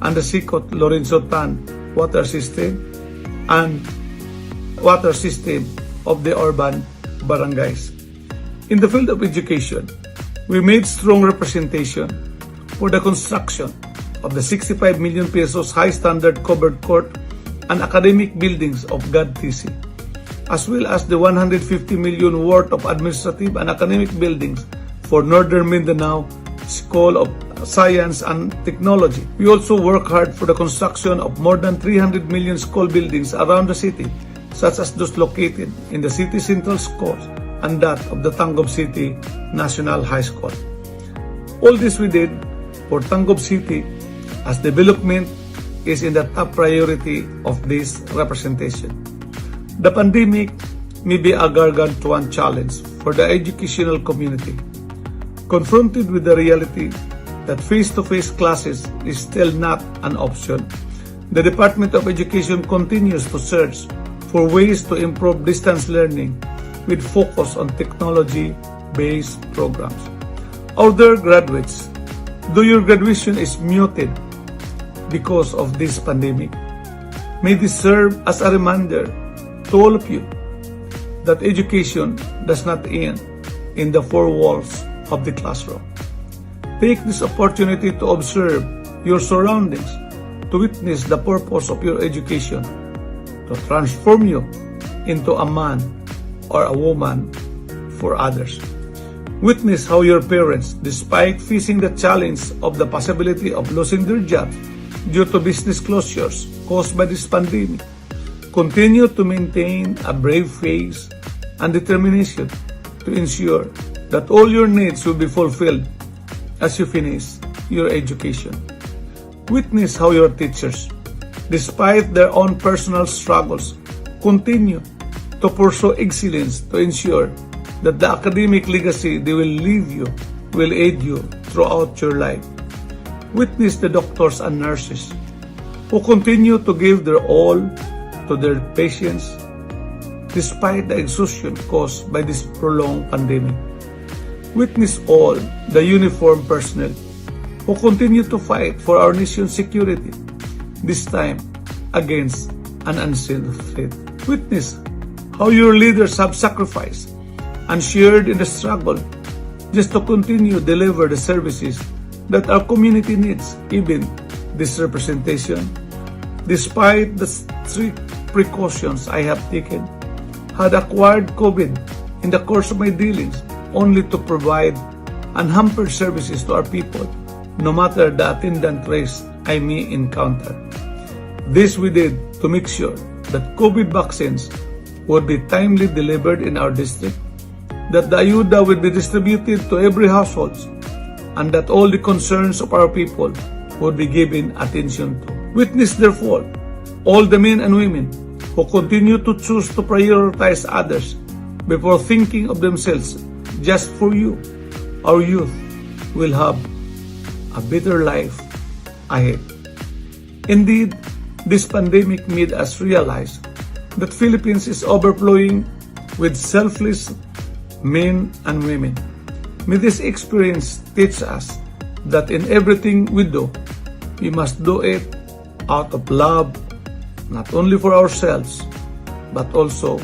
and the Sikot, Lorenzo Tan water system, and water system of the urban barangays. In the field of education, we made strong representation for the construction of the 65 million pesos high-standard covered court and academic buildings of GAD-TC, as well as the 150 million worth of administrative and academic buildings for Northern Mindanao School of Science and Technology. We also work hard for the construction of more than 300 million school buildings around the city, such as those located in the city central schools and that of the Tangub City National High School. All this we did for Tangub City, as development is in the top priority of this representation. The pandemic may be a gargantuan challenge for the educational community. Confronted with the reality that face-to-face classes is still not an option, the Department of Education continues to search for ways to improve distance learning with focus on technology-based programs. Our dear graduates, though your graduation is muted because of this pandemic, may this serve as a reminder to all of you that education does not end in the four walls of the classroom. Take this opportunity to observe your surroundings, to witness the purpose of your education, to transform you into a man or a woman for others. Witness how your parents, despite facing the challenge of the possibility of losing their jobs due to business closures caused by this pandemic, continue to maintain a brave face and determination to ensure that all your needs will be fulfilled as you finish your education. Witness how your teachers, despite their own personal struggles, continue to pursue excellence to ensure that the academic legacy they will leave you will aid you throughout your life. Witness the doctors and nurses who continue to give their all to their patients despite the exhaustion caused by this prolonged pandemic. Witness all the uniformed personnel who continue to fight for our nation's security, this time against an unseen threat. Witness how your leaders have sacrificed and shared in the struggle just to continue deliver the services that our community needs. Even this representation, despite the strict precautions I have taken, had acquired COVID in the course of my dealings, only to provide unhampered services to our people, no matter the attendant race I may encounter. This we did to make sure that COVID vaccines would be timely delivered in our district, that the ayuda will be distributed to every household, and that all the concerns of our people would be given attention to. Witness, therefore, all the men and women who continue to choose to prioritize others before thinking of themselves just for you. Our youth will have a better life ahead. Indeed, this pandemic made us realize that Philippines is overflowing with selfless men and women. May this experience teach us that in everything we do, we must do it out of love, not only for ourselves, but also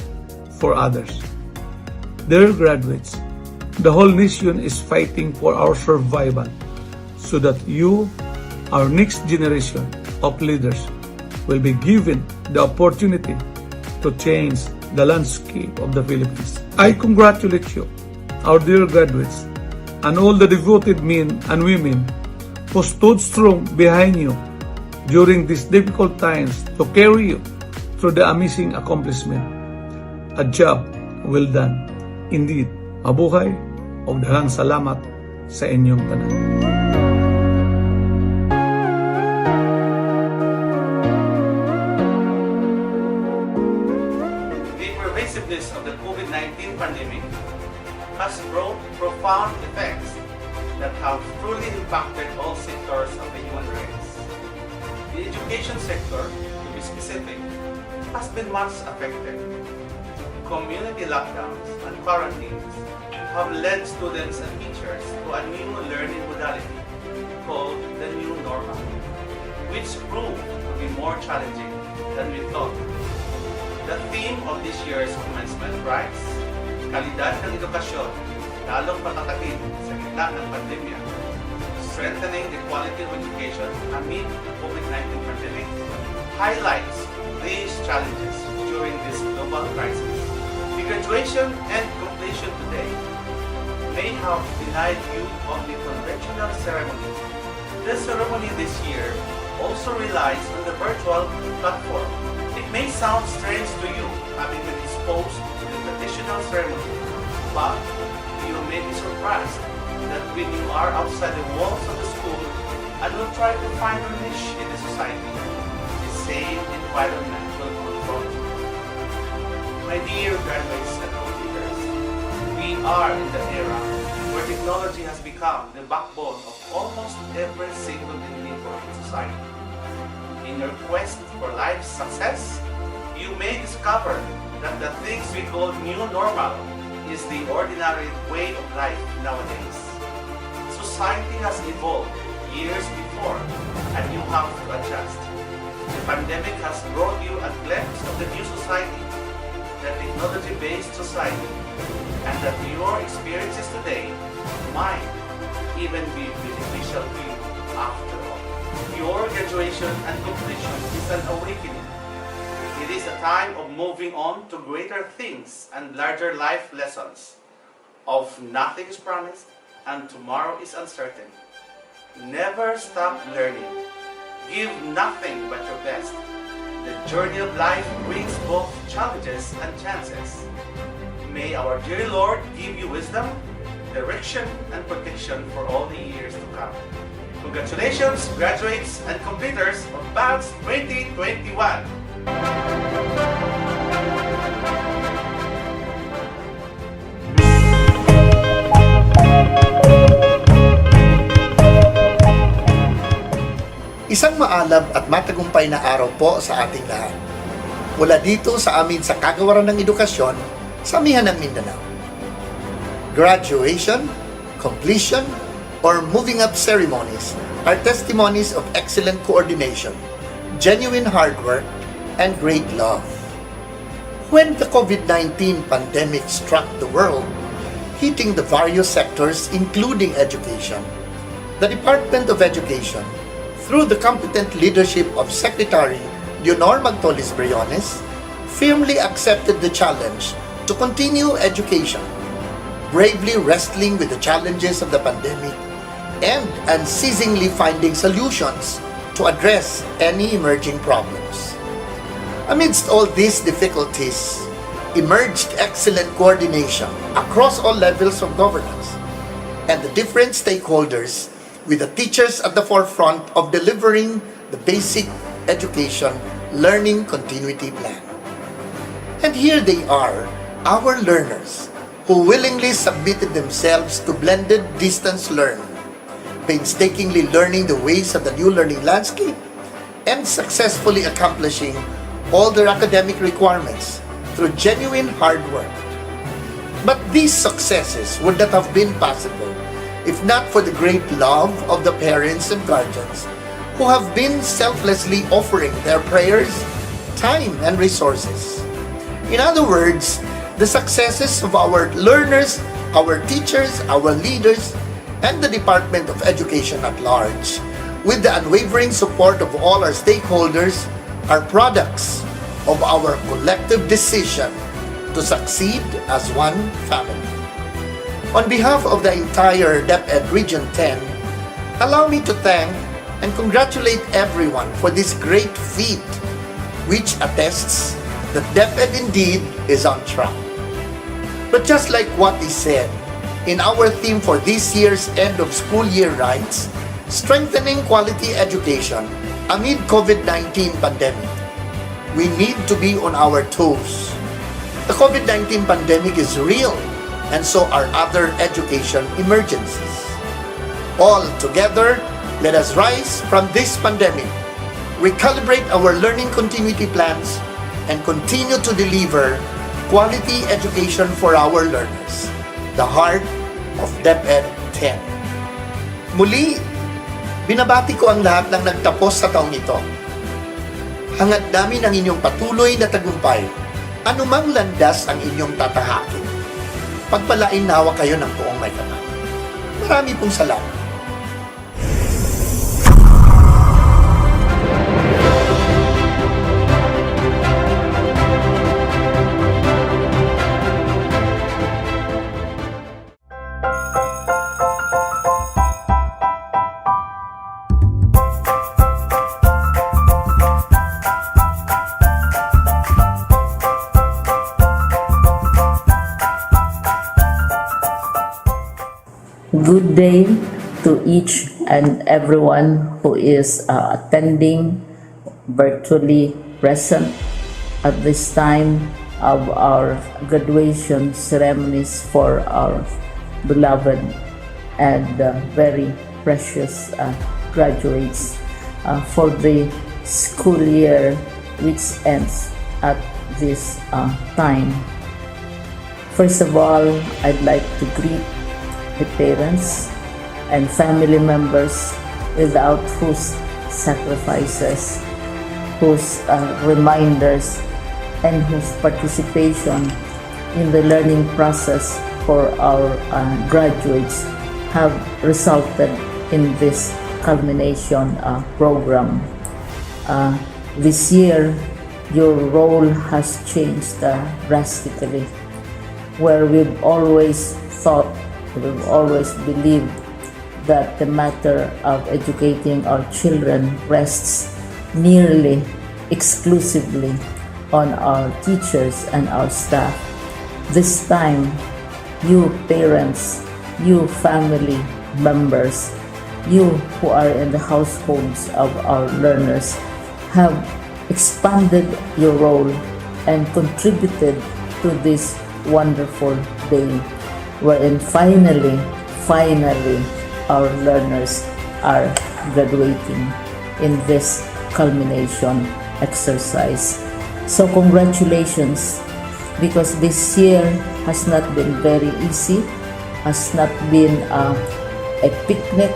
for others. Dear graduates, the whole nation is fighting for our survival so that you, our next generation of leaders, will be given the opportunity to change the landscape of the Philippines. I congratulate you, our dear graduates, and all the devoted men and women who stood strong behind you during these difficult times to carry you through the amazing accomplishment. A job well done. Indeed, mabuhay o daghang salamat sa inyong tanan.
The pervasiveness of the COVID-19 pandemic has brought profound effects that have truly impacted all sectors of the human race. The education sector, to be specific, has been much affected. Community lockdowns and quarantines have led students and teachers to a new learning modality called the new normal, which proved to be more challenging than we thought. The theme of this year's commencement writes, Kalidad ng edukasyon, lalong patatagin sa gitna ng pandemya, strengthening the quality of education amid COVID-19 pandemic, highlights these challenges during this global crisis. The graduation and completion today may have denied you of the conventional ceremony. The ceremony this year also relies on the virtual platform. It may sound strange to you having been exposed to the traditional ceremony, but you may be surprised that when you are outside the walls of the school and will try to find a niche in the society, the same environment will confront you. My dear graduates and computers, we are in the era where technology has become the backbone of almost every single individual in society. In your quest for life's success, you may discover that the things we call new normal is the ordinary way of life nowadays. Society has evolved years before, and you have to adjust. The pandemic has brought you a glimpse of the new society, the technology-based society, and that your experiences today might even be beneficial to you after all. Your graduation and completion is an awakening. It is a time of moving on to greater things and larger life lessons. Of nothing is promised, and tomorrow is uncertain. Never stop learning. Give nothing but your best. The journey of life brings both challenges and chances. May our dear Lord give you wisdom, direction, and protection for all the years to come. Congratulations, graduates and completers of Batch 2021!
Isang maalab at matagumpay na araw po sa ating lahat. Mula dito sa amin sa Kagawaran ng Edukasyon sa Amihan ng Mindanao. Graduation, completion, or moving up ceremonies are testimonies of excellent coordination, genuine hard work, and great love. When the COVID-19 pandemic struck the world, hitting the various sectors including education, the Department of Education, through the competent leadership of Secretary Leonor Magtolis-Briones, firmly accepted the challenge to continue education, bravely wrestling with the challenges of the pandemic and unceasingly finding solutions to address any emerging problems. Amidst all these difficulties, emerged excellent coordination across all levels of governance and the different stakeholders, with the teachers at the forefront of delivering the basic education learning continuity plan. And here they are, our learners, who willingly submitted themselves to blended distance learning, painstakingly learning the ways of the new learning landscape, and successfully accomplishing all their academic requirements through genuine hard work. But these successes would not have been possible if not for the great love of the parents and guardians who have been selflessly offering their prayers, time, and resources. In other words, the successes of our learners, our teachers, our leaders, and the Department of Education at large, with the unwavering support of all our stakeholders, are products of our collective decision to succeed as one family. On behalf of the entire DepEd Region 10, allow me to thank and congratulate everyone for this great feat, which attests that DepEd indeed is on track. But just like what is said, in our theme for this year's end of school year rights, strengthening quality education amid COVID-19 pandemic, we need to be on our toes. The COVID-19 pandemic is real, and so are other education emergencies. All together, let us rise from this pandemic, recalibrate our learning continuity plans, and continue to deliver quality education for our learners, the heart of DepEd 10. Muli, binabati ko ang lahat ng nagtapos sa taong ito. Hangad namin ang inyong patuloy na tagumpay, anumang landas ang inyong tatahakin. Pagpalain nawa kayo ng buong may kapal. Marami pong salamat.
Good day to each and everyone who is attending virtually present at this time of our graduation ceremonies for our beloved and very precious graduates for the school year which ends at this time. First of all, I'd like to greet the parents and family members without whose sacrifices, whose reminders, and whose participation in the learning process for our graduates have resulted in this culmination program. This year, your role has changed drastically, where we've always thought, we've always believed that the matter of educating our children rests nearly exclusively on our teachers and our staff. This time, you parents, you family members, you who are in the households of our learners have expanded your role and contributed to this wonderful day, wherein finally our learners are graduating in this culmination exercise. So congratulations, because this year has not been very easy, has not been a picnic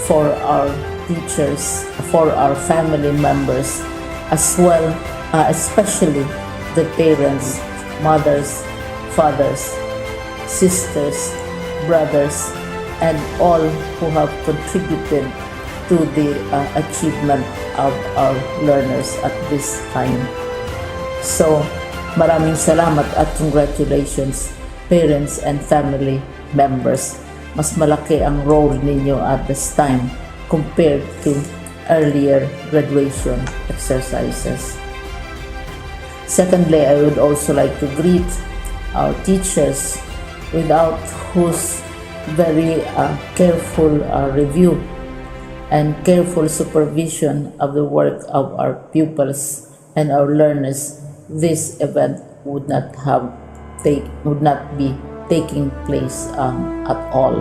for our teachers, for our family members, as well, especially the parents, mothers, fathers, sisters, brothers, and all who have contributed to the achievement of our learners at this time. So, maraming salamat at congratulations, parents and family members. Mas malaki ang role ninyo at this time compared to earlier graduation exercises. Secondly, I would also like to greet our teachers, without whose very careful review and careful supervision of the work of our pupils and our learners, this event would not be taking place at all.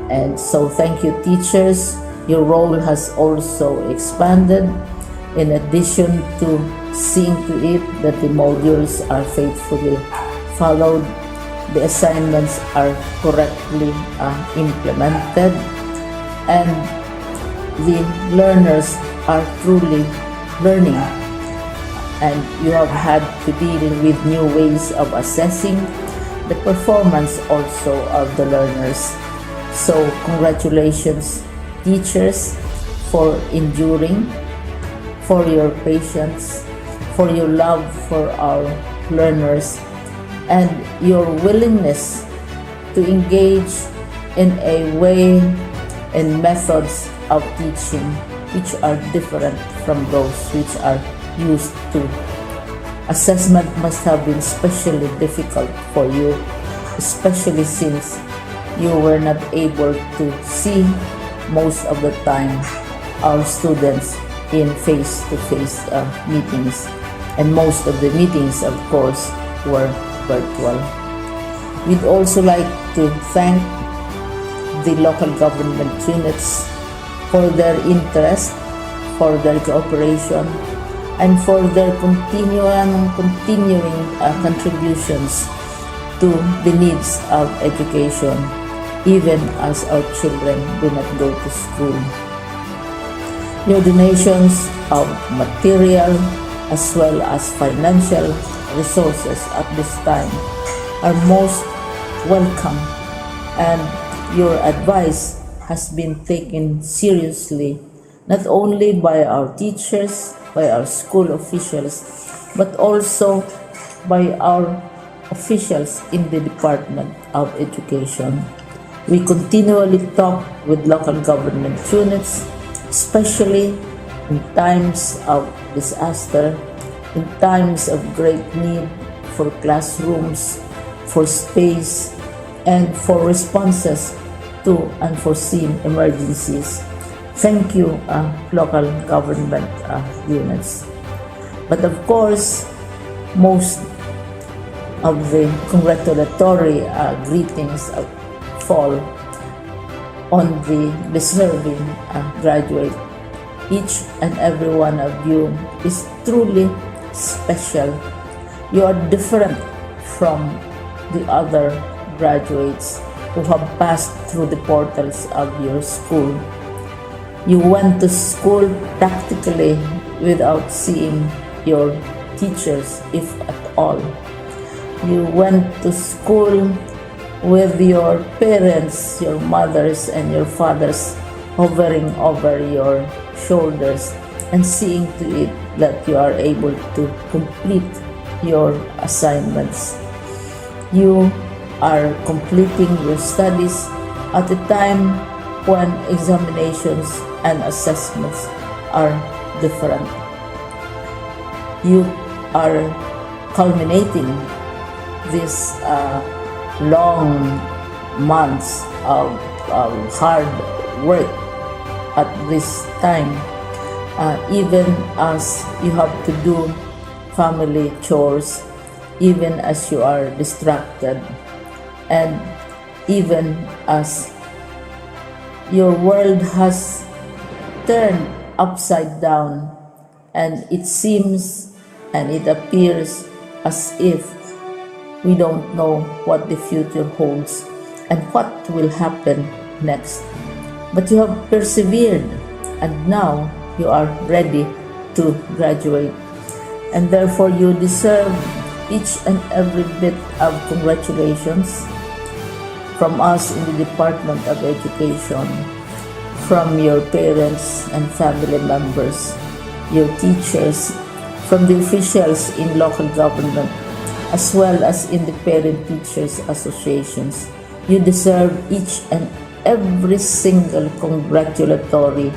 And so thank you, teachers. Your role has also expanded, in addition to seeing to it that the modules are faithfully followed, the assignments are correctly implemented, and the learners are truly learning. And you have had to deal with new ways of assessing the performance also of the learners. So congratulations, teachers, for enduring, for your patience, for your love for our learners, and your willingness to engage in a way and methods of teaching which are different from those which are used to. Assessment must have been especially difficult for you, especially since you were not able to see most of the time our students in face-to-face meetings, and most of the meetings, of course, were virtual. We'd also like to thank the local government units for their interest, for their cooperation, and for their continuing contributions to the needs of education, even as our children do not go to school. Your donations of material as well as financial resources at this time are most welcome, and your advice has been taken seriously not only by our teachers, by our school officials, but also by our officials in the Department of Education. We continually talk with local government units, especially in times of disaster, in times of great need for classrooms, for space, and for responses to unforeseen emergencies. Thank you, local government units. But of course, most of the congratulatory greetings fall on the deserving graduate. Each and every one of you is truly special. You are different from the other graduates who have passed through the portals of your school. You went to school practically without seeing your teachers, if at all. You went to school with your parents, your mothers and your fathers hovering over your shoulders and seeing to it that you are able to complete your assignments. You are completing your studies at a time when examinations and assessments are different. You are culminating these long months of hard work at this time, even as you have to do family chores, even as you are distracted, and even as your world has turned upside down, and it seems and it appears as if we don't know what the future holds and what will happen next. But you have persevered, and now you are ready to graduate, and therefore you deserve each and every bit of congratulations from us in the Department of Education, from your parents and family members, your teachers, from the officials in local government, as well as in the Parent Teachers Associations. You deserve each and every single congratulatory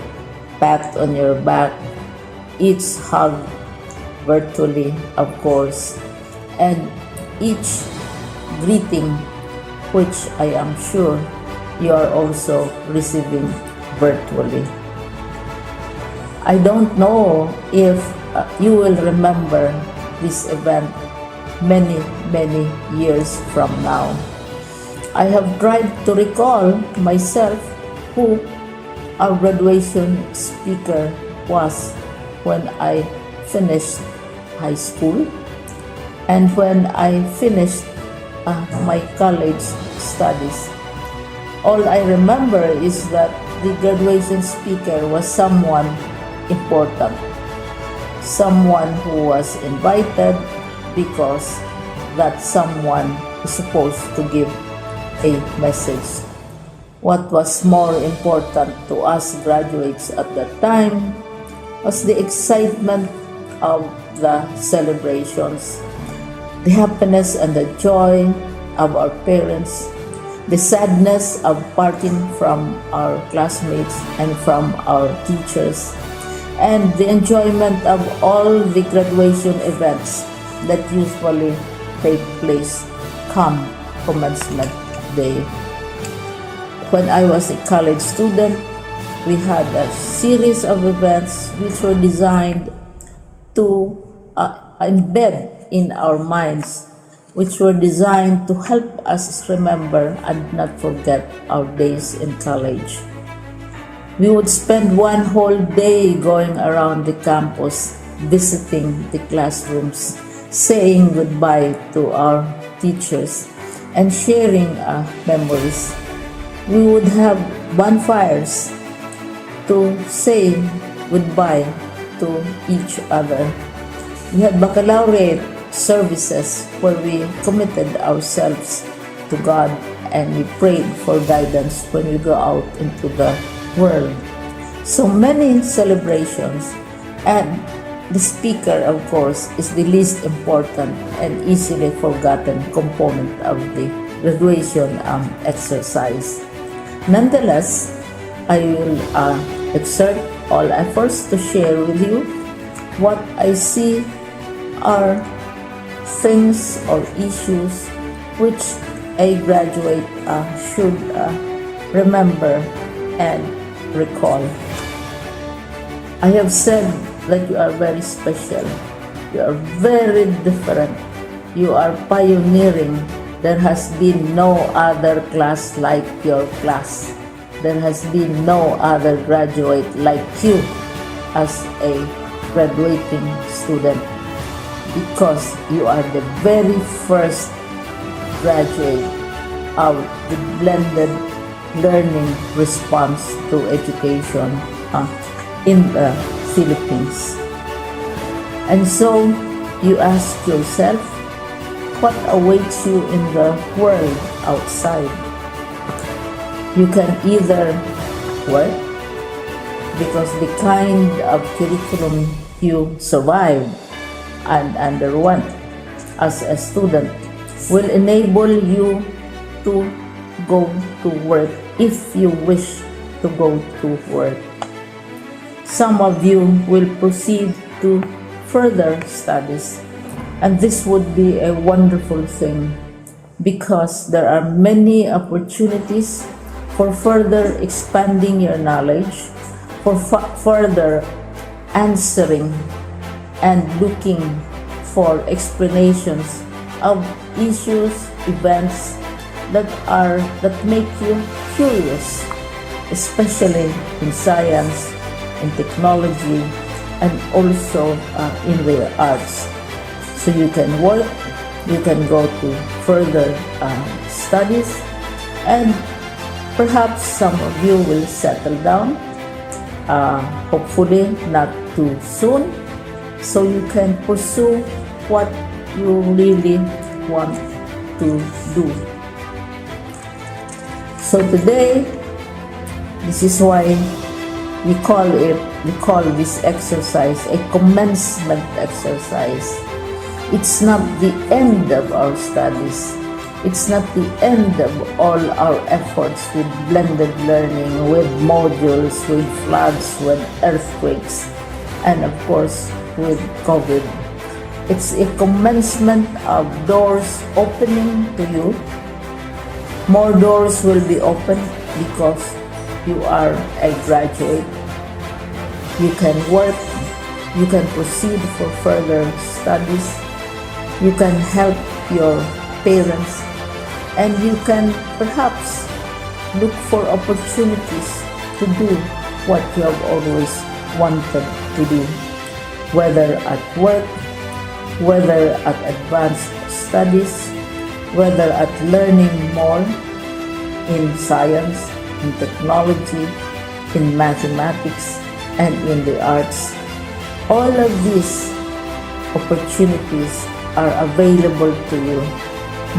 pat on your back, each hug, virtually of course, and each greeting, which I am sure you are also receiving virtually. I don't know if you will remember this event many years from now. I have tried to recall myself who our graduation speaker was when I finished high school and when I finished my college studies. All I remember is that the graduation speaker was someone important, someone who was invited because that someone is supposed to give a message. What was more important to us graduates at that time was the excitement of the celebrations, the happiness and the joy of our parents, the sadness of parting from our classmates and from our teachers, and the enjoyment of all the graduation events that usually take place come commencement day. When I was a college student, we had a series of events which were designed to embed in our minds which were designed to help us remember and not forget our days in college. We would spend one whole day going around the campus, visiting the classrooms, saying goodbye to our teachers, and sharing memories. We would have bonfires to say goodbye to each other. We had baccalaureate services where we committed ourselves to God and we prayed for guidance when we go out into the world. So many celebrations, and the speaker, of course, is the least important and easily forgotten component of the graduation exercise. Nonetheless, I will exert all efforts to share with you what I see are things or issues which a graduate should remember and recall. I have said that you are very special. You are very different. You are pioneering. There has been no other class like your class. There has been no other graduate like you as a graduating student, because you are the very first graduate of the blended learning response to education in the Philippines. And so you ask yourself, what awaits you in the world outside? You can either work, because the kind of curriculum you survived and underwent as a student will enable you to go to work if you wish to go to work. Some of you will proceed to further studies, and this would be a wonderful thing because there are many opportunities for further expanding your knowledge, for further answering and looking for explanations of issues, events that make you curious, especially in science, in technology, and also in the arts. So you can work, you can go to further studies, and perhaps some of you will settle down, hopefully not too soon, so you can pursue what you really want to do. So today, this is why we call this exercise a commencement exercise. It's not the end of our studies. It's not the end of all our efforts with blended learning, with modules, with floods, with earthquakes, and of course with COVID. It's a commencement of doors opening to you. More doors will be opened because you are a graduate. You can work, you can proceed for further studies, you can help your parents, and you can perhaps look for opportunities to do what you have always wanted to do, whether at work, whether at advanced studies, whether at learning more in science, in technology, in mathematics, and in the arts. All of these opportunities are available to you.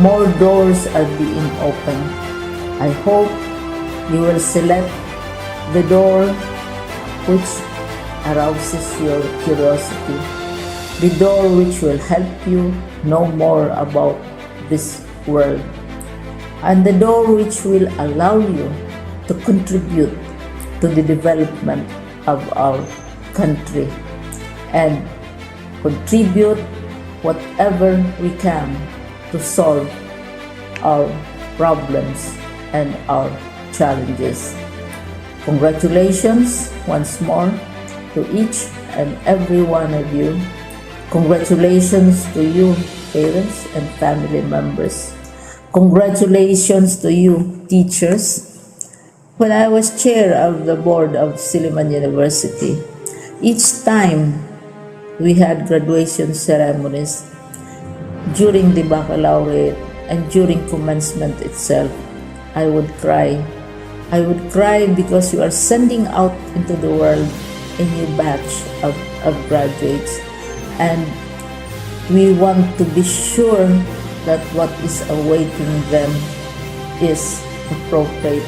More doors are being opened. I hope you will select the door which arouses your curiosity, the door which will help you know more about this world, and the door which will allow you to contribute to the development of our country and contribute whatever we can to solve our problems and our challenges. Congratulations once more to each and every one of you. Congratulations to you parents and family members. Congratulations to you, teachers. When I was chair of the board of Silliman University, each time we had graduation ceremonies during the baccalaureate and during commencement itself, I would cry. I would cry because you are sending out into the world a new batch of graduates, and we want to be sure that what is awaiting them is appropriate.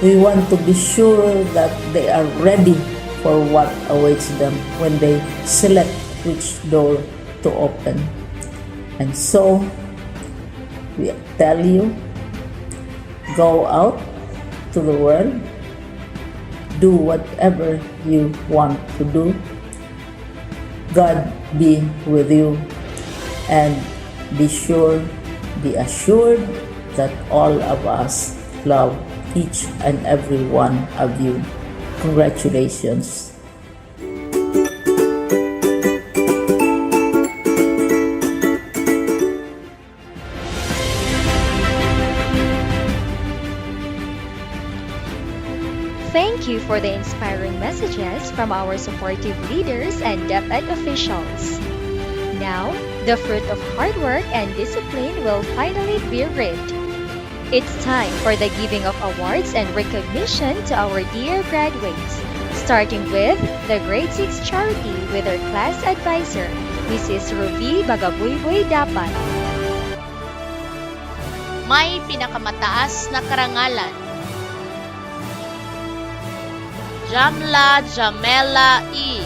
We want to be sure that they are ready for what awaits them when they select which door to open. And so, we tell you, go out to the world, do whatever you want to do. God be with you, and be sure, be assured that all of us love each and every one of you. Congratulations.
Thank you for the inspiring messages from our supportive leaders and DepEd officials. Now, the fruit of hard work and discipline will finally be reaped. It's time for the giving of awards and recognition to our dear graduates, starting with the Grade 6 charity with our class advisor, Mrs. Ruby Bagabuyboy Dapat.
May pinakamataas na karangalan. Jamla Jamela E.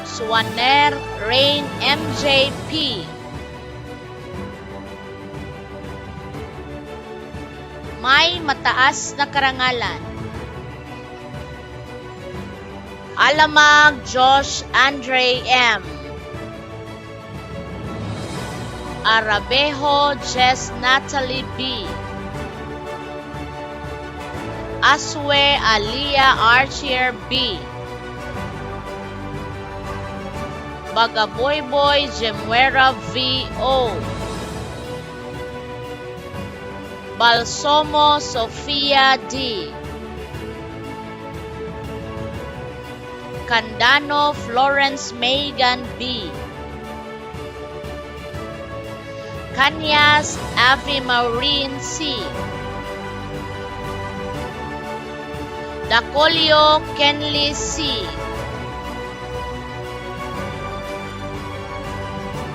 Swaner Rain MJP. May mataas na karangalan. Alamag Josh Andre M. Arabejo Jess Natalie B. Aswe Alia Archer B. Bagaboyboy Jemuera V.O. Balsomo Sofia D. Candano Florence Megan B. Kanyas Avi Maureen C. Dacolio Kenley C.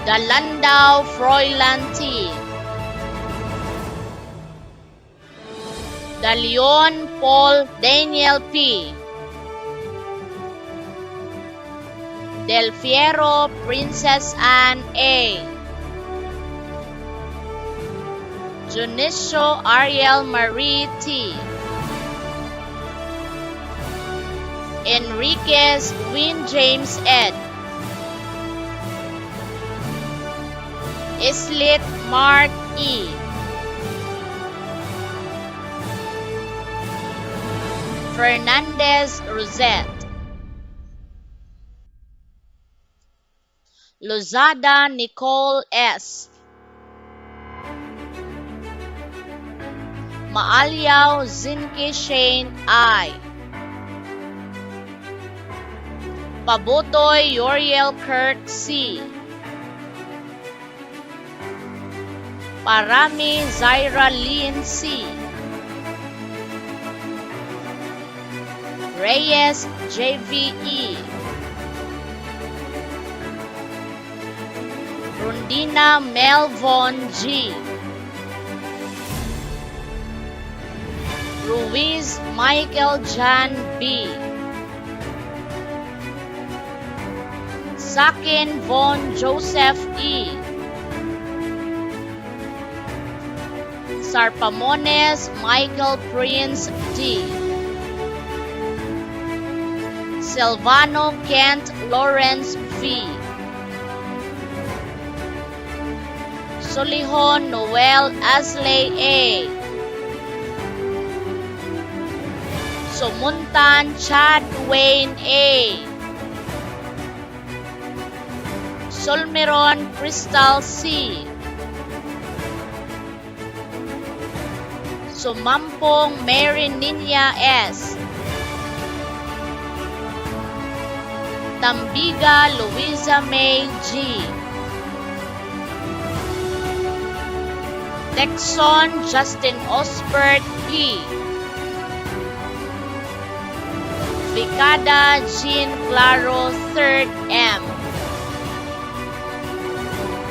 Dalandao Froilan T. Dalion Paul Daniel P. Del Fiero Princess Anne A. Junicio Ariel Marie T. Enriquez Win James Ed. Islit Mark E. Fernandez Rosette. Lozada Nicole S. Maaliao Zinke Shane I. Pabotoy Yoriel Kurt C. Parami Zaira Lynn C. Reyes JVE. Rondina Melvon G. Ruiz Michael Jan B. Sakin Von Joseph E. Sarpamones Michael Prince D. Silvano Kent Lawrence V. Solihon Noel Asley A. Sumuntan Chad Wayne A. Solmeron Crystal C. Sumampong Mary Ninya S. Tambiga Louisa May G. Texon Justin Osbert P. Vicada Jean Claro 3rd M.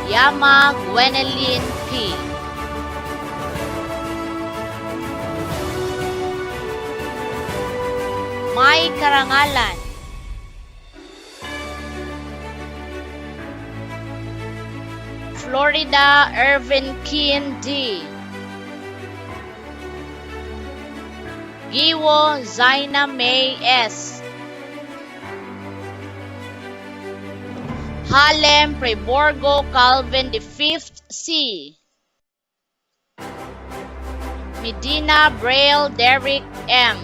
Yama Gwenelyn P. May karangalan. Florida Irvin Keen D. Giwo Zaina May S. Halem Preborgo Calvin V C. Medina Braille Derrick M.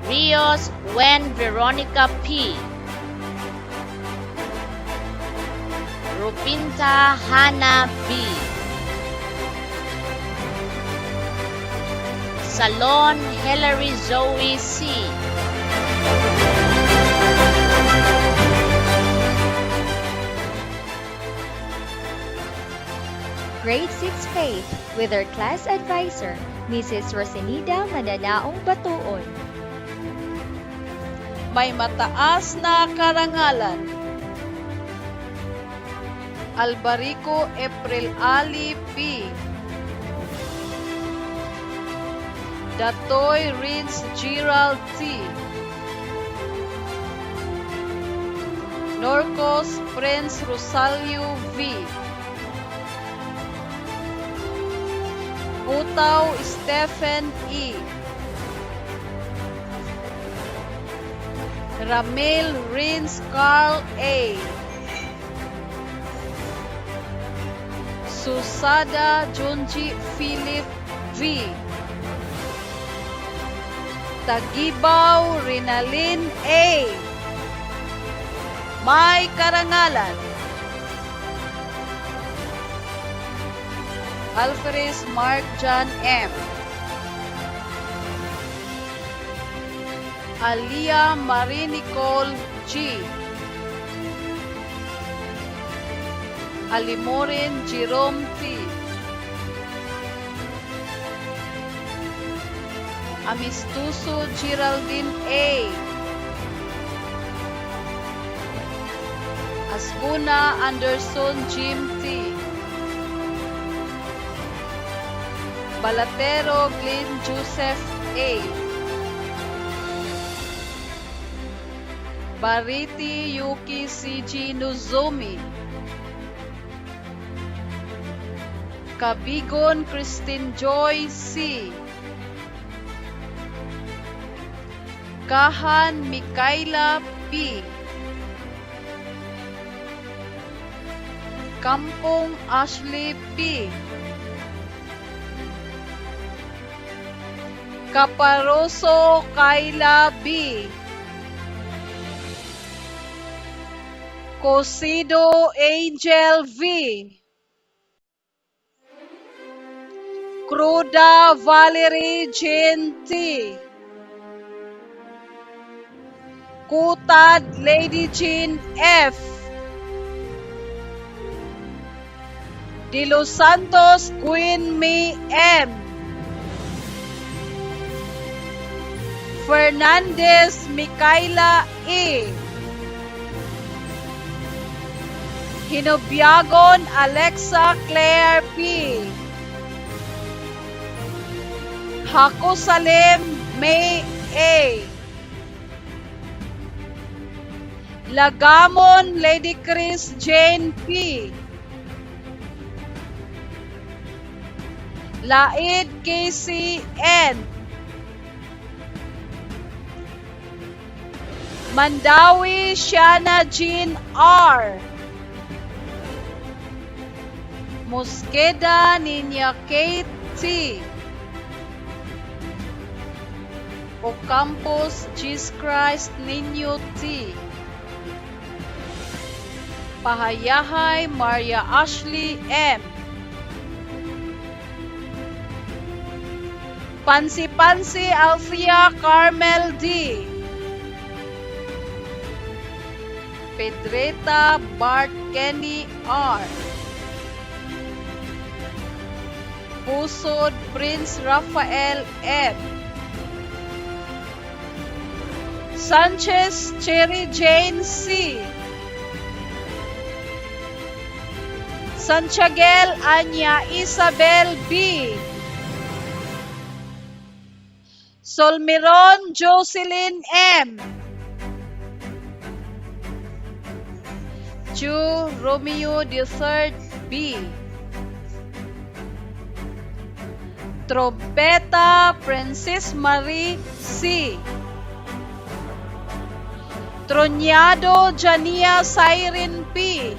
Rios Gwen Veronica P. Rupinta Hannah B. Salon Hilary Zoe C.
Grade 6 Faith with her class advisor, Mrs. Rosenida Mananaong Batuon.
May mataas na karangalan. Albarico April Ali P. Datoy Rins Gerald T. Norcos Prince Rosalio V. Utaw Stephen E. Ramil Rins Carl A. Susada Junji Philip V. Tagibaw Rinalyn A. May karangalan. Alferez Mark John M. Alia Marie Nicole G. Alimorin Jerome T. Amistuso Geraldine A. Ascuna Anderson Jim T. Balatero Glenn Joseph A. Bariti Yuki CG Nozomi. Kabigon Christine Joy C. Kahan Mikaela P. Kampong Ashley P. Caparoso Kayla B. Cosido Angel V. Cruda Valerie Jane T. Kutad Lady Jean F. De Los Santos Queen May M. Fernandez Micaela E. Hinobiagon Alexa Claire P. Hakusalem May A. Lagamon Lady Chris Jane P. Laid Casey N. Mandawi Shana Jean R. Mosqueda Ninya Kate T. Ocampos Jesus Christ Niño T. Pahayahay Maria Ashley M. Pansi-Pansi Althea Carmel D. Pedreta Bart Kenny R. Pusod Prince Rafael M. Sanchez Cherry Jane C. Santiaguel Anya Isabel B. Solmiron Jocelyn M. Chu Romeo III B. Trompeta Princess Marie C. Tronyado Jania Siren P.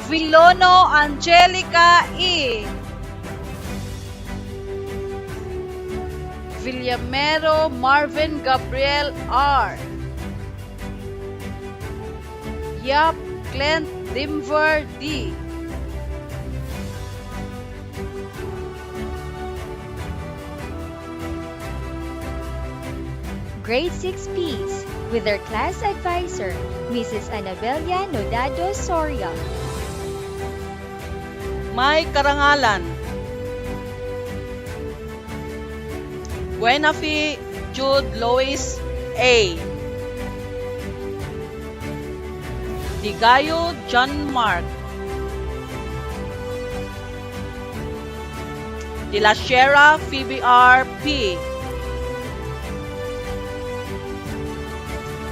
Vilono Angelica E. Villamero Marvin Gabriel R. Yap Clint Dimver D.
Grade 6 Ps with their class advisor, Mrs. Anabelia Nodado Soria.
May karangalan. Buenafi Jude Lois A. Digayo John Mark. De la Sierra Phoebe R. P.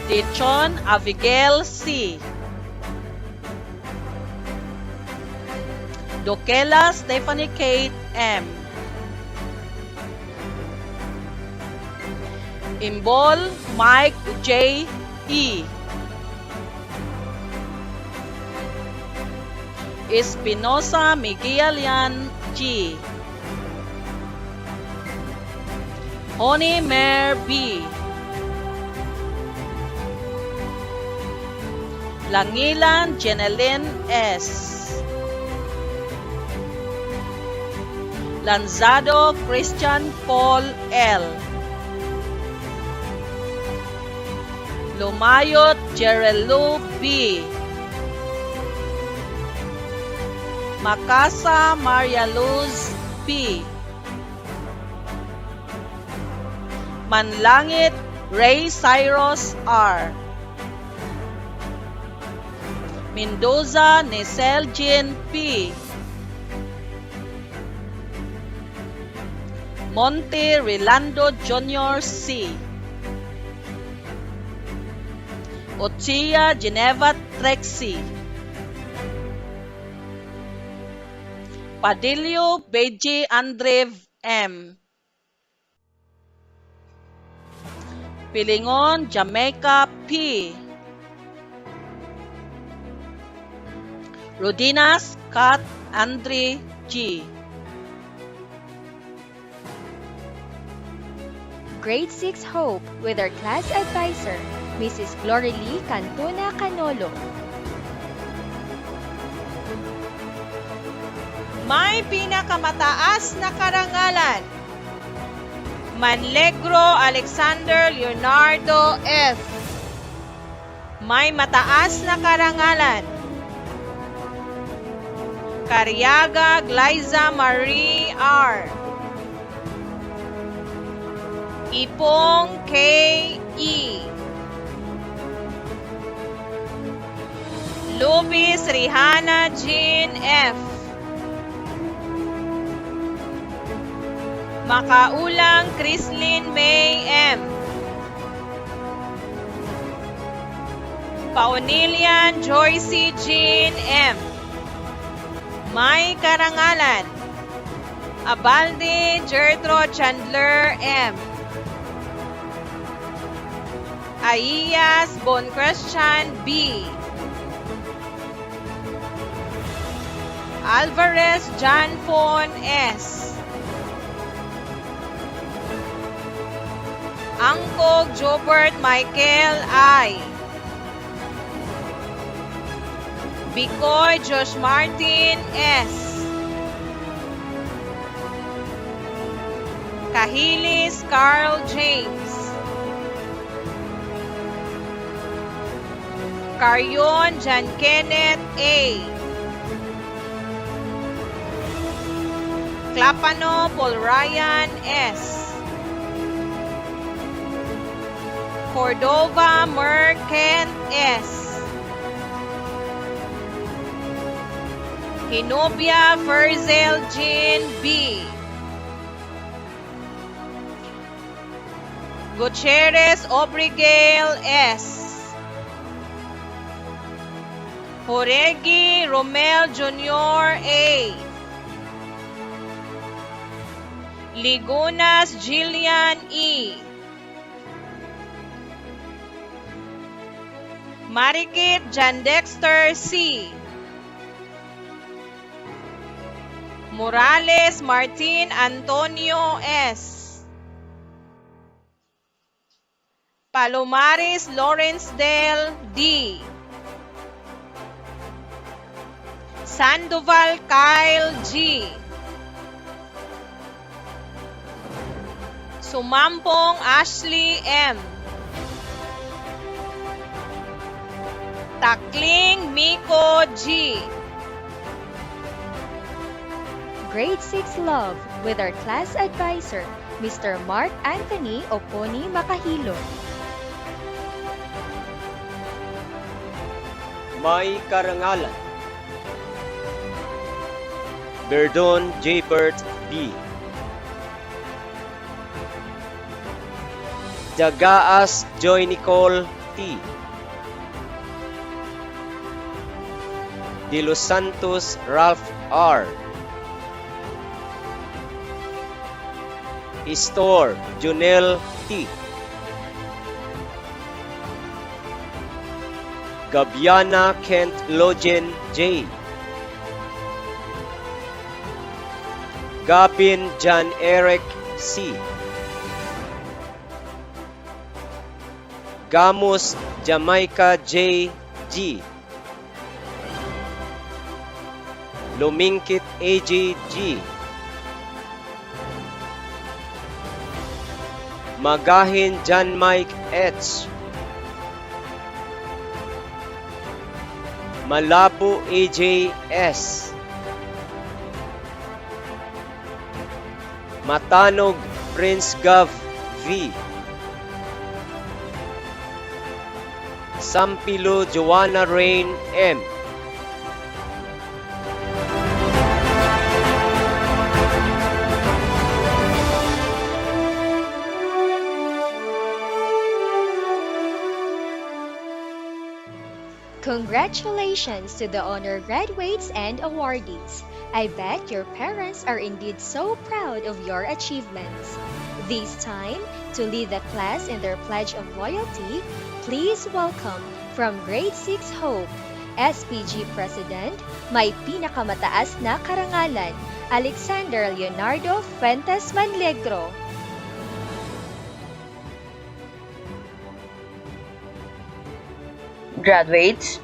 Dechon Abigail C. Dokela Stephanie Kate M. Imbol Mike J. E. Espinosa Miguelian G. Honey Mare B. Langilan Jeneline S. Lanzado Christian Paul L. Lumayot Jerelu B. Macasa Maria Luz P. Manlangit Ray Cyrus R. Mendoza Nesel Jean P. Monte Rolando Jr. C. Ochia Geneva Trexie. Padillo Beji Andre M. Pilingon Jamaica P. Rodinas Kat Andre G.
Grade 6 Hope with our class advisor, Mrs. Glory Lee Cantona Canolo.
May pinakamataas na karangalan. Manlegro Alexander Leonardo F. May mataas na karangalan. Cariaga Glyza Marie R. Ipong K. E. Lubis Rihanna Jean F. Makaulang Chrislyn May M. Paunilian Joycey Jean M. May karangalan. Abalde Gertro Chandler M. Aiyas Bon Christian B. Alvarez John Fon S. Angkog Jobert Michael I. Bicoy Josh Martin S. Kahilis Carl James. Caryon John Kenneth A. Clapano Paul Ryan S. Cordova Merkent S. Hinobia Ferzel Jean B. Gutierrez Obrigel S. Joregi Romel Jr. A. Ligunas Jillian E. Marikit Jan Dexter C. Morales Martin Antonio S. Palomares Lawrence Del D. Sandoval Kyle G. Sumampong Ashley M. Takling Miko G.
Grade 6 Love with our class advisor, Mr. Mark Anthony Oponi Makahilo.
May karangalan. Berdon J. Bert B. Jagaas Joy Nicole T. De Los Santos Ralph R. Istor Junel T. Gabiana Kent Logen J. Gapin John Eric C. Gamus Jamaica J. G. Lumingkit AJ G. Magahin John Mike H. Malabo AJ S. Matanog Prince Gov V. Sampilo Joanna Rain M.
Congratulations to the honor graduates and awardees. I bet your parents are indeed so proud of your achievements. This time, to lead the class in their pledge of loyalty, please welcome from Grade 6 Hope, SPG President, may pinakamataas na karangalan, Alexander Leonardo Fuentes Manlegro.
Graduates,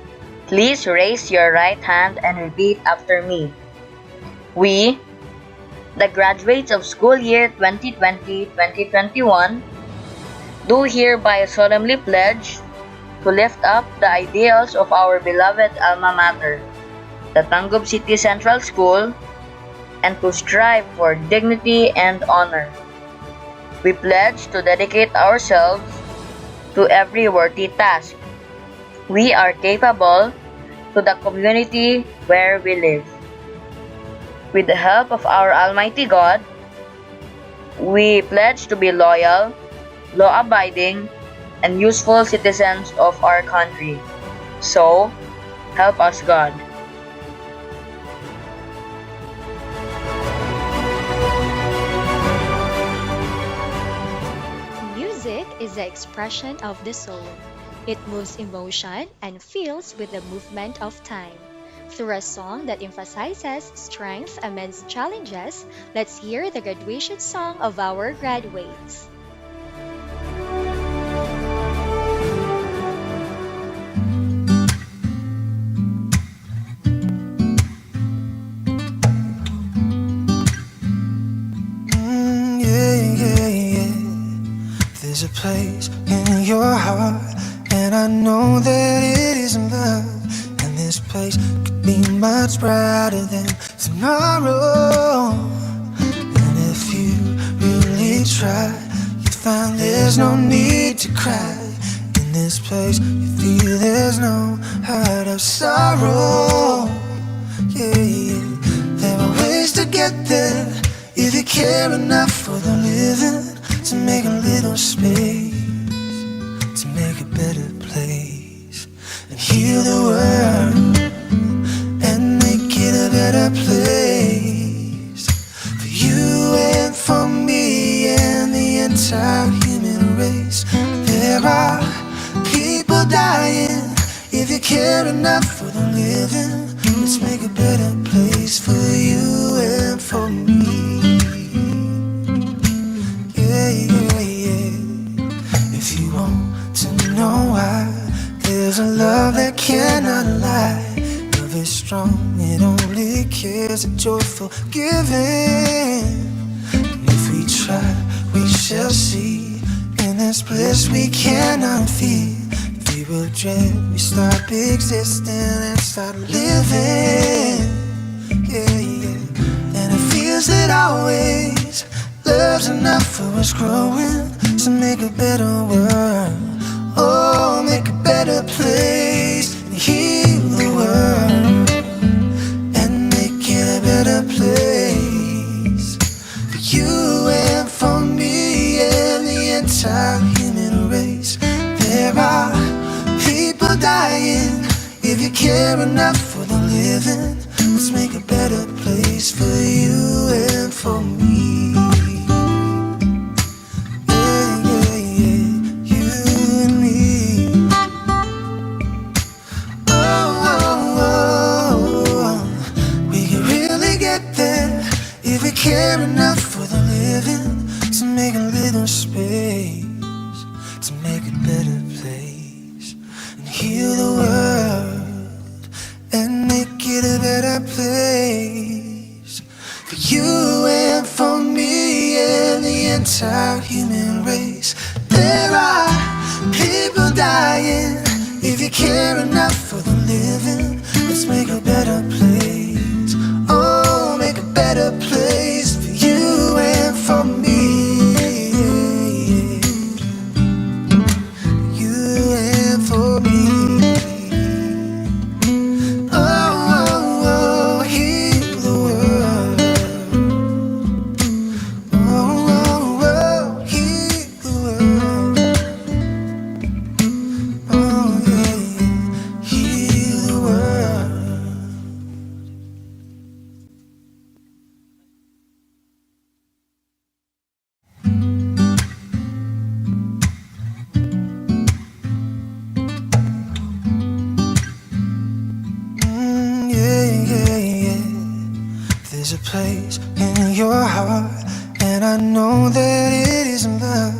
please raise your right hand and repeat after me. We, the graduates of school year 2020-2021, do hereby solemnly pledge to lift up the ideals of our beloved alma mater, the Tangub City Central School, and to strive for dignity and honor. We pledge to dedicate ourselves to every worthy task we are capable to the community where we live. With the help of our Almighty God, we pledge to be loyal, law-abiding, and useful citizens of our country. So, help us God.
Music is the expression of the soul. It moves emotion and feels with the movement of time. Through a song that emphasizes strength amidst challenges, let's hear the graduation song of our graduates.
There's a place in your heart, and I know that it is love. And this place could be much brighter than tomorrow. And if you really try, you'll find there's no need to cry. In this place, you feel there's no heart of sorrow. Yeah, yeah. There are ways to get there if you care enough for the living. To make a little space, to make a better place, and heal the world, and make it a better place for you and for me and the entire human race. There are people dying. If you care enough for the living, let's make a better place for you and for me. If you want to know why, there's a love that cannot lie. Love is strong, it only cares a joyful giving. And if we try, we shall see. In this bliss we cannot feel. If we will dread, we stop existing and start living. Yeah, yeah. And it feels that always love's enough for us growing. To make a better world, oh, make a better place, and heal the world, and make it a better place for you and for me and the entire human race. There are people dying. If you care enough for the living, let's make a better place for you and for me. Care enough for the living, to make a little space, to make a better place, and heal the world, and make it a better place for you and for me and the entire human race. There are people dying. If you care enough for the living, let's make a better place. Oh, make a better place for you and for me. You and for me. Oh, oh, oh, heal the world. Oh, oh, oh, heal the world. Oh, yeah, heal the world. There's a place in your heart, and I know that it is love.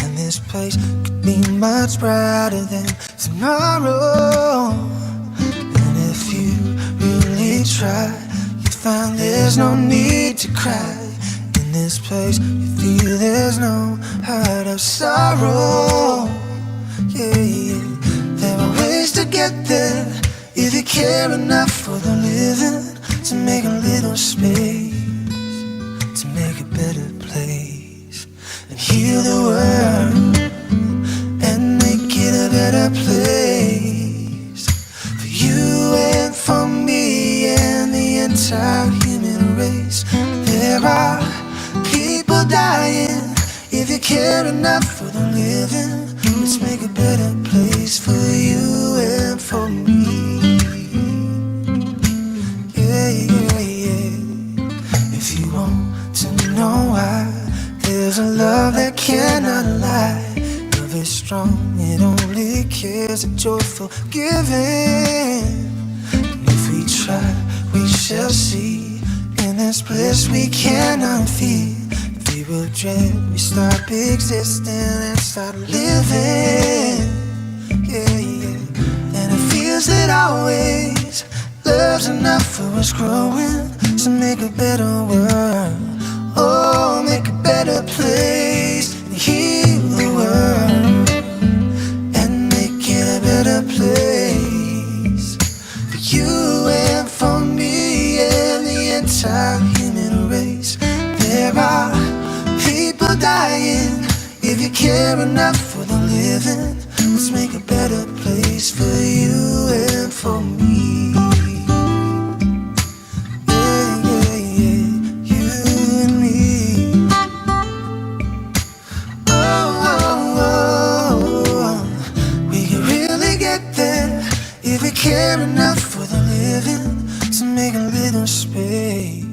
And this place could be much brighter than tomorrow. And if you really try, you'll find there's no need to cry. In this place, you feel there's no heart of sorrow. Yeah, yeah. There are ways to get there if you care enough for the living. To make a little space, to make a better place, and heal the world, and make it a better place for you and for me and the entire human race. There are people dying. If you care enough for the living, let's make a better place for you and for me. If you want to know why, there's a love that cannot lie. Love is strong, it only cares a joyful giving. And if we try, we shall see. In this bliss we cannot feel. If we will dread, we stop existing and start living. Yeah, yeah. And it feels that always love's enough for us growing. To make a better world, oh, make a better place, and heal the world. enough for the living, let's make a better place for you and for me. Yeah, yeah, yeah, you and me. Oh, oh, oh. We can really get there if we care enough for the living, to make a little space,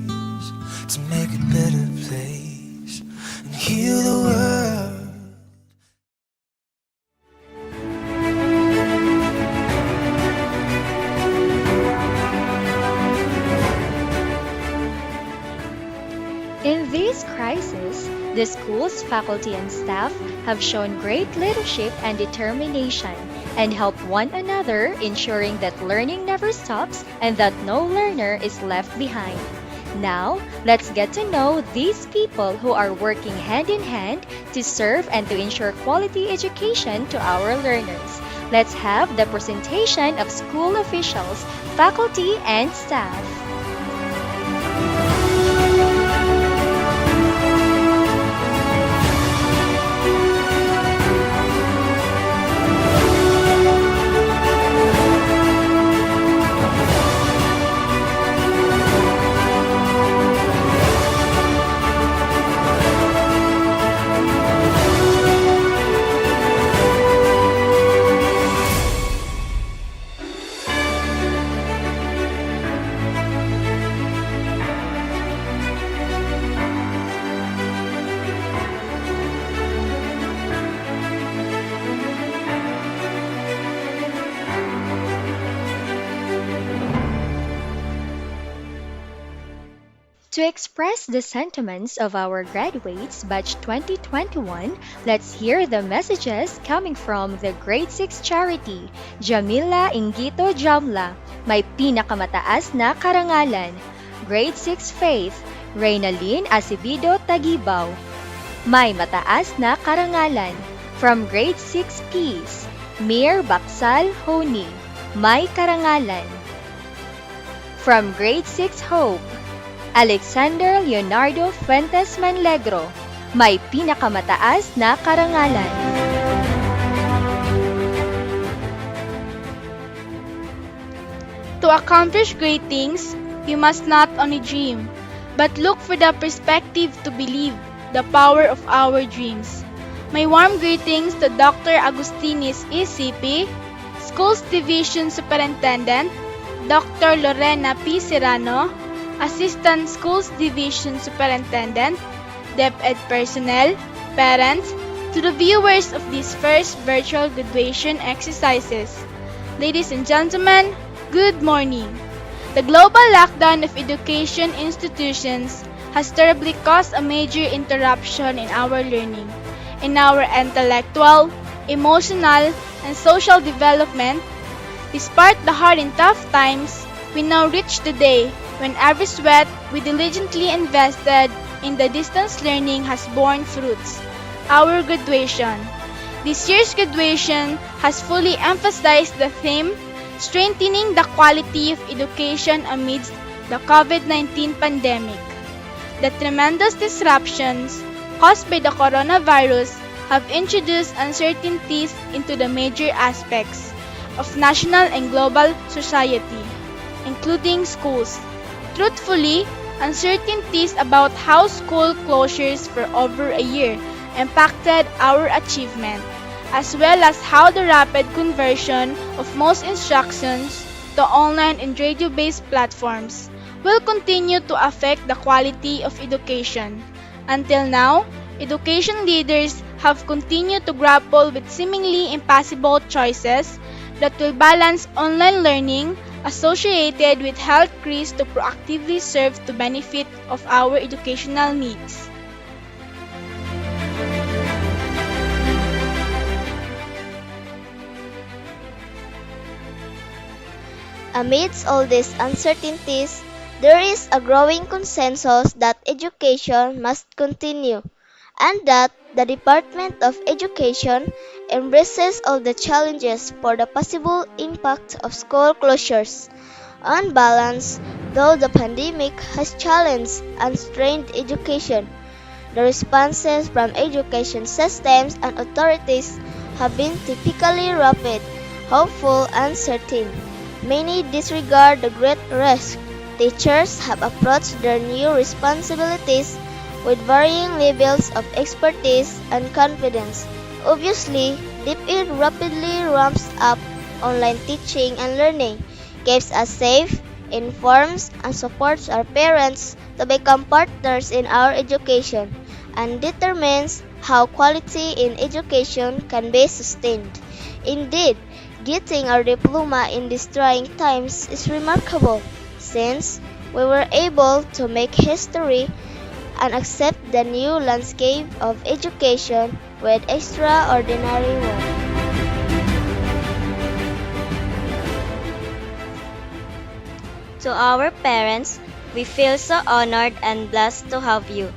to make a better place and heal the world.
In this crisis, the school's faculty and staff have shown great leadership and determination and help one another, ensuring that learning never stops and that no learner is left behind. Now, let's get to know these people who are working hand in hand to serve and to ensure quality education to our learners. Let's have the presentation of school officials, faculty, and staff. To express the sentiments of our graduates batch 2021, let's hear the messages coming from the Grade 6 charity, Jamila Ingito Jamla, may pinakamataas na karangalan. Grade 6 Faith, Reynalyn Acebido Tagibaw, may mataas na karangalan. From Grade 6 Peace, Mir Baksal Honi, may karangalan. From Grade 6 Hope, Alexander Leonardo Fuentes Manlegro, may pinakamataas na karangalan.
To accomplish great things, you must not only dream, but look for the perspective to believe the power of our dreams. My warm greetings to Dr. Agustinis ECP, Schools Division Superintendent, Dr. Lorena P. Serrano, Assistant Schools Division Superintendent, DepEd personnel, parents, to the viewers of these first virtual graduation exercises. Ladies and gentlemen, good morning. The global lockdown of education institutions has terribly caused a major interruption in our learning, in our intellectual, emotional, and social development. Despite the hard and tough times, we now reach the day when every sweat we diligently invested in the distance learning has borne fruits, our graduation. This year's graduation has fully emphasized the theme, strengthening the quality of education amidst the COVID-19 pandemic. The tremendous disruptions caused by the coronavirus have introduced uncertainties into the major aspects of national and global society, including schools. Truthfully, uncertainties about how school closures for over a year impacted our achievement, as well as how the rapid conversion of most instructions to online and radio-based platforms will continue to affect the quality of education. Until now, education leaders have continued to grapple with seemingly impossible choices that will balance online learning associated with health risks to proactively serve to benefit of our educational needs.
Amidst all these uncertainties, there is a growing consensus that education must continue, and that the Department of Education embraces all the challenges for the possible impact of school closures. On balance, though the pandemic has challenged and strained education, The responses from education systems and authorities have been typically rapid, hopeful, and certain. Many disregard the great risk. Teachers have approached their new responsibilities with varying levels of expertise and confidence. Obviously, DepEd rapidly ramps up online teaching and learning, keeps us safe, informs and supports our parents to become partners in our education, and determines how quality in education can be sustained. Indeed, getting our diploma in these trying times is remarkable, since we were able to make history and accept the new landscape of education with extraordinary warmth.
To our parents, we feel so honored and blessed to have you,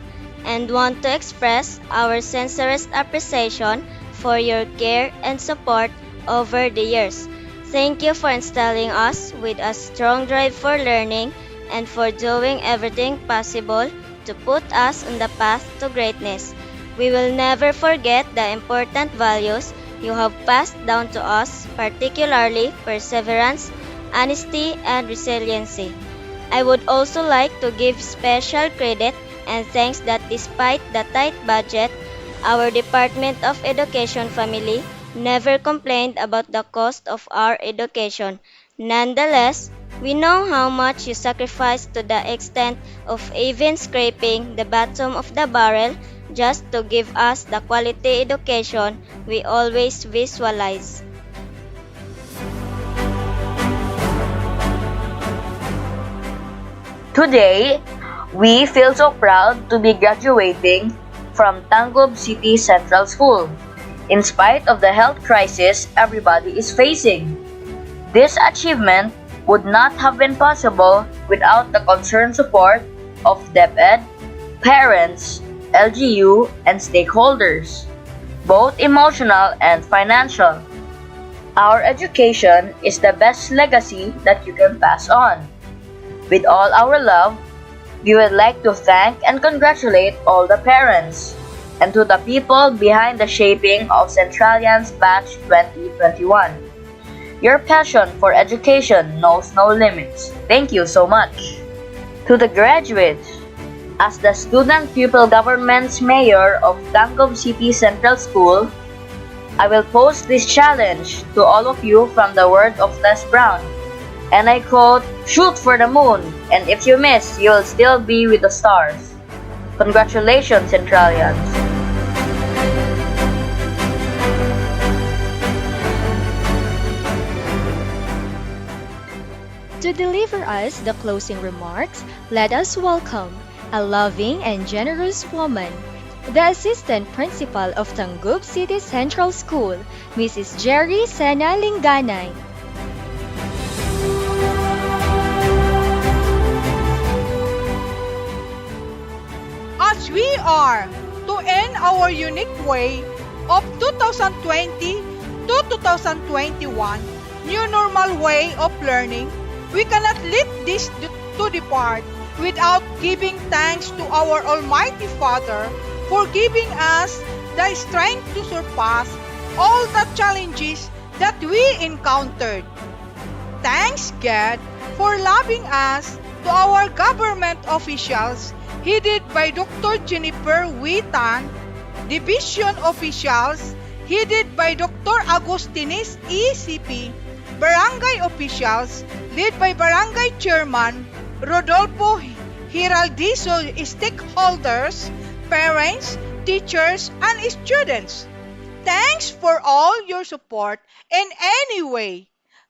and want to express our sincerest appreciation for your care and support over the years. Thank you for instilling us with a strong drive for learning and for doing everything possible to put us on the path to greatness. We will never forget the important values you have passed down to us, particularly perseverance, honesty, and resiliency. I would also like to give special credit and thanks that despite the tight budget, our Department of Education family never complained about the cost of our education. Nonetheless, we know how much you sacrificed to the extent of even scraping the bottom of the barrel just to give us the quality education we always visualize.
Today, we feel so proud to be graduating from Tangub City Central School, in spite of the health crisis everybody is facing. This achievement would not have been possible without the concerned support of DepEd, parents, LGU, and stakeholders, both emotional and financial. Our education is the best legacy that you can pass on. With all our love, we would like to thank and congratulate all the parents and to the people behind the shaping of Centralian's Batch 2021. Your passion for education knows no limits. Thank you so much. To the graduates, as the Student Pupil Government's Mayor of Tangub City Central School, I will pose this challenge to all of you from the word of Les Brown. And I quote, "Shoot for the moon, and if you miss, you'll still be with the stars." Congratulations, Centralians!
To deliver us the closing remarks, let us welcome a loving and generous woman, the Assistant Principal of Tangub City Central School, Mrs. Jerry Sena Linganay.
As we are to end our unique way of 2020 to 2021 new normal way of learning, we cannot let this to depart without giving thanks to our Almighty Father for giving us the strength to surpass all the challenges that we encountered. Thanks God for loving us, to our government officials headed by Dr. Jennifer Witan, division officials headed by Dr. Agustines ECP, barangay officials led by Barangay Chairman Rodolfo Hiraldizo, stakeholders, parents, teachers, and students. Thanks for all your support in any way.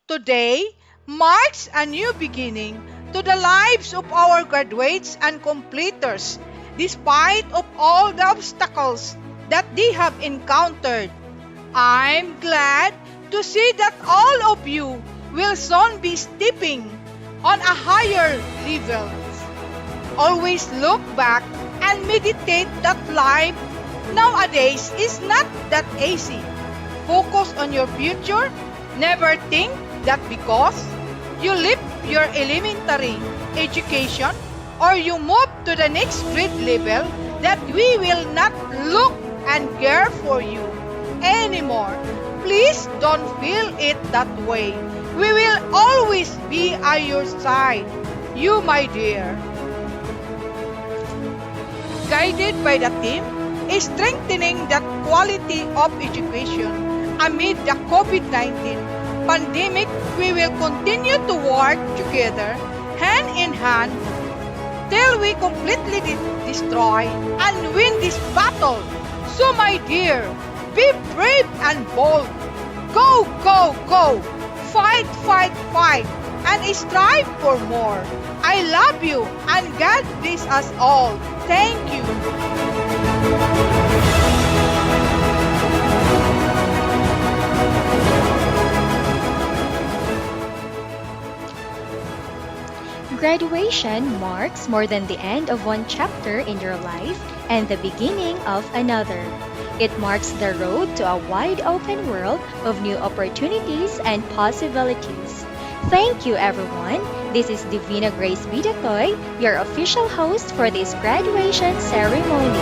Today marks a new beginning to the lives of our graduates and completers, despite of all the obstacles that they have encountered. I'm glad to see that all of you will soon be stepping on a higher level. Always look back and meditate that life nowadays is not that easy. Focus on your future. Never think that because you leave your elementary education or you move to the next grade level that we will not look and care for you anymore. Please don't feel it that way. We will always be at your side, you my dear. Guided by the theme, strengthening the quality of education amid the COVID-19 pandemic, we will continue to work together, hand in hand, till we completely destroy and win this battle. So my dear, be brave and bold. Go, go, go. Fight, fight, fight, and strive for more. I love you, and God bless us all. Thank you.
Graduation marks more than the end of one chapter in your life and the beginning of another. It marks the road to a wide open world of new opportunities and possibilities. Thank you, everyone. This is Divina Grace Bidatoy, your official host for this graduation ceremony.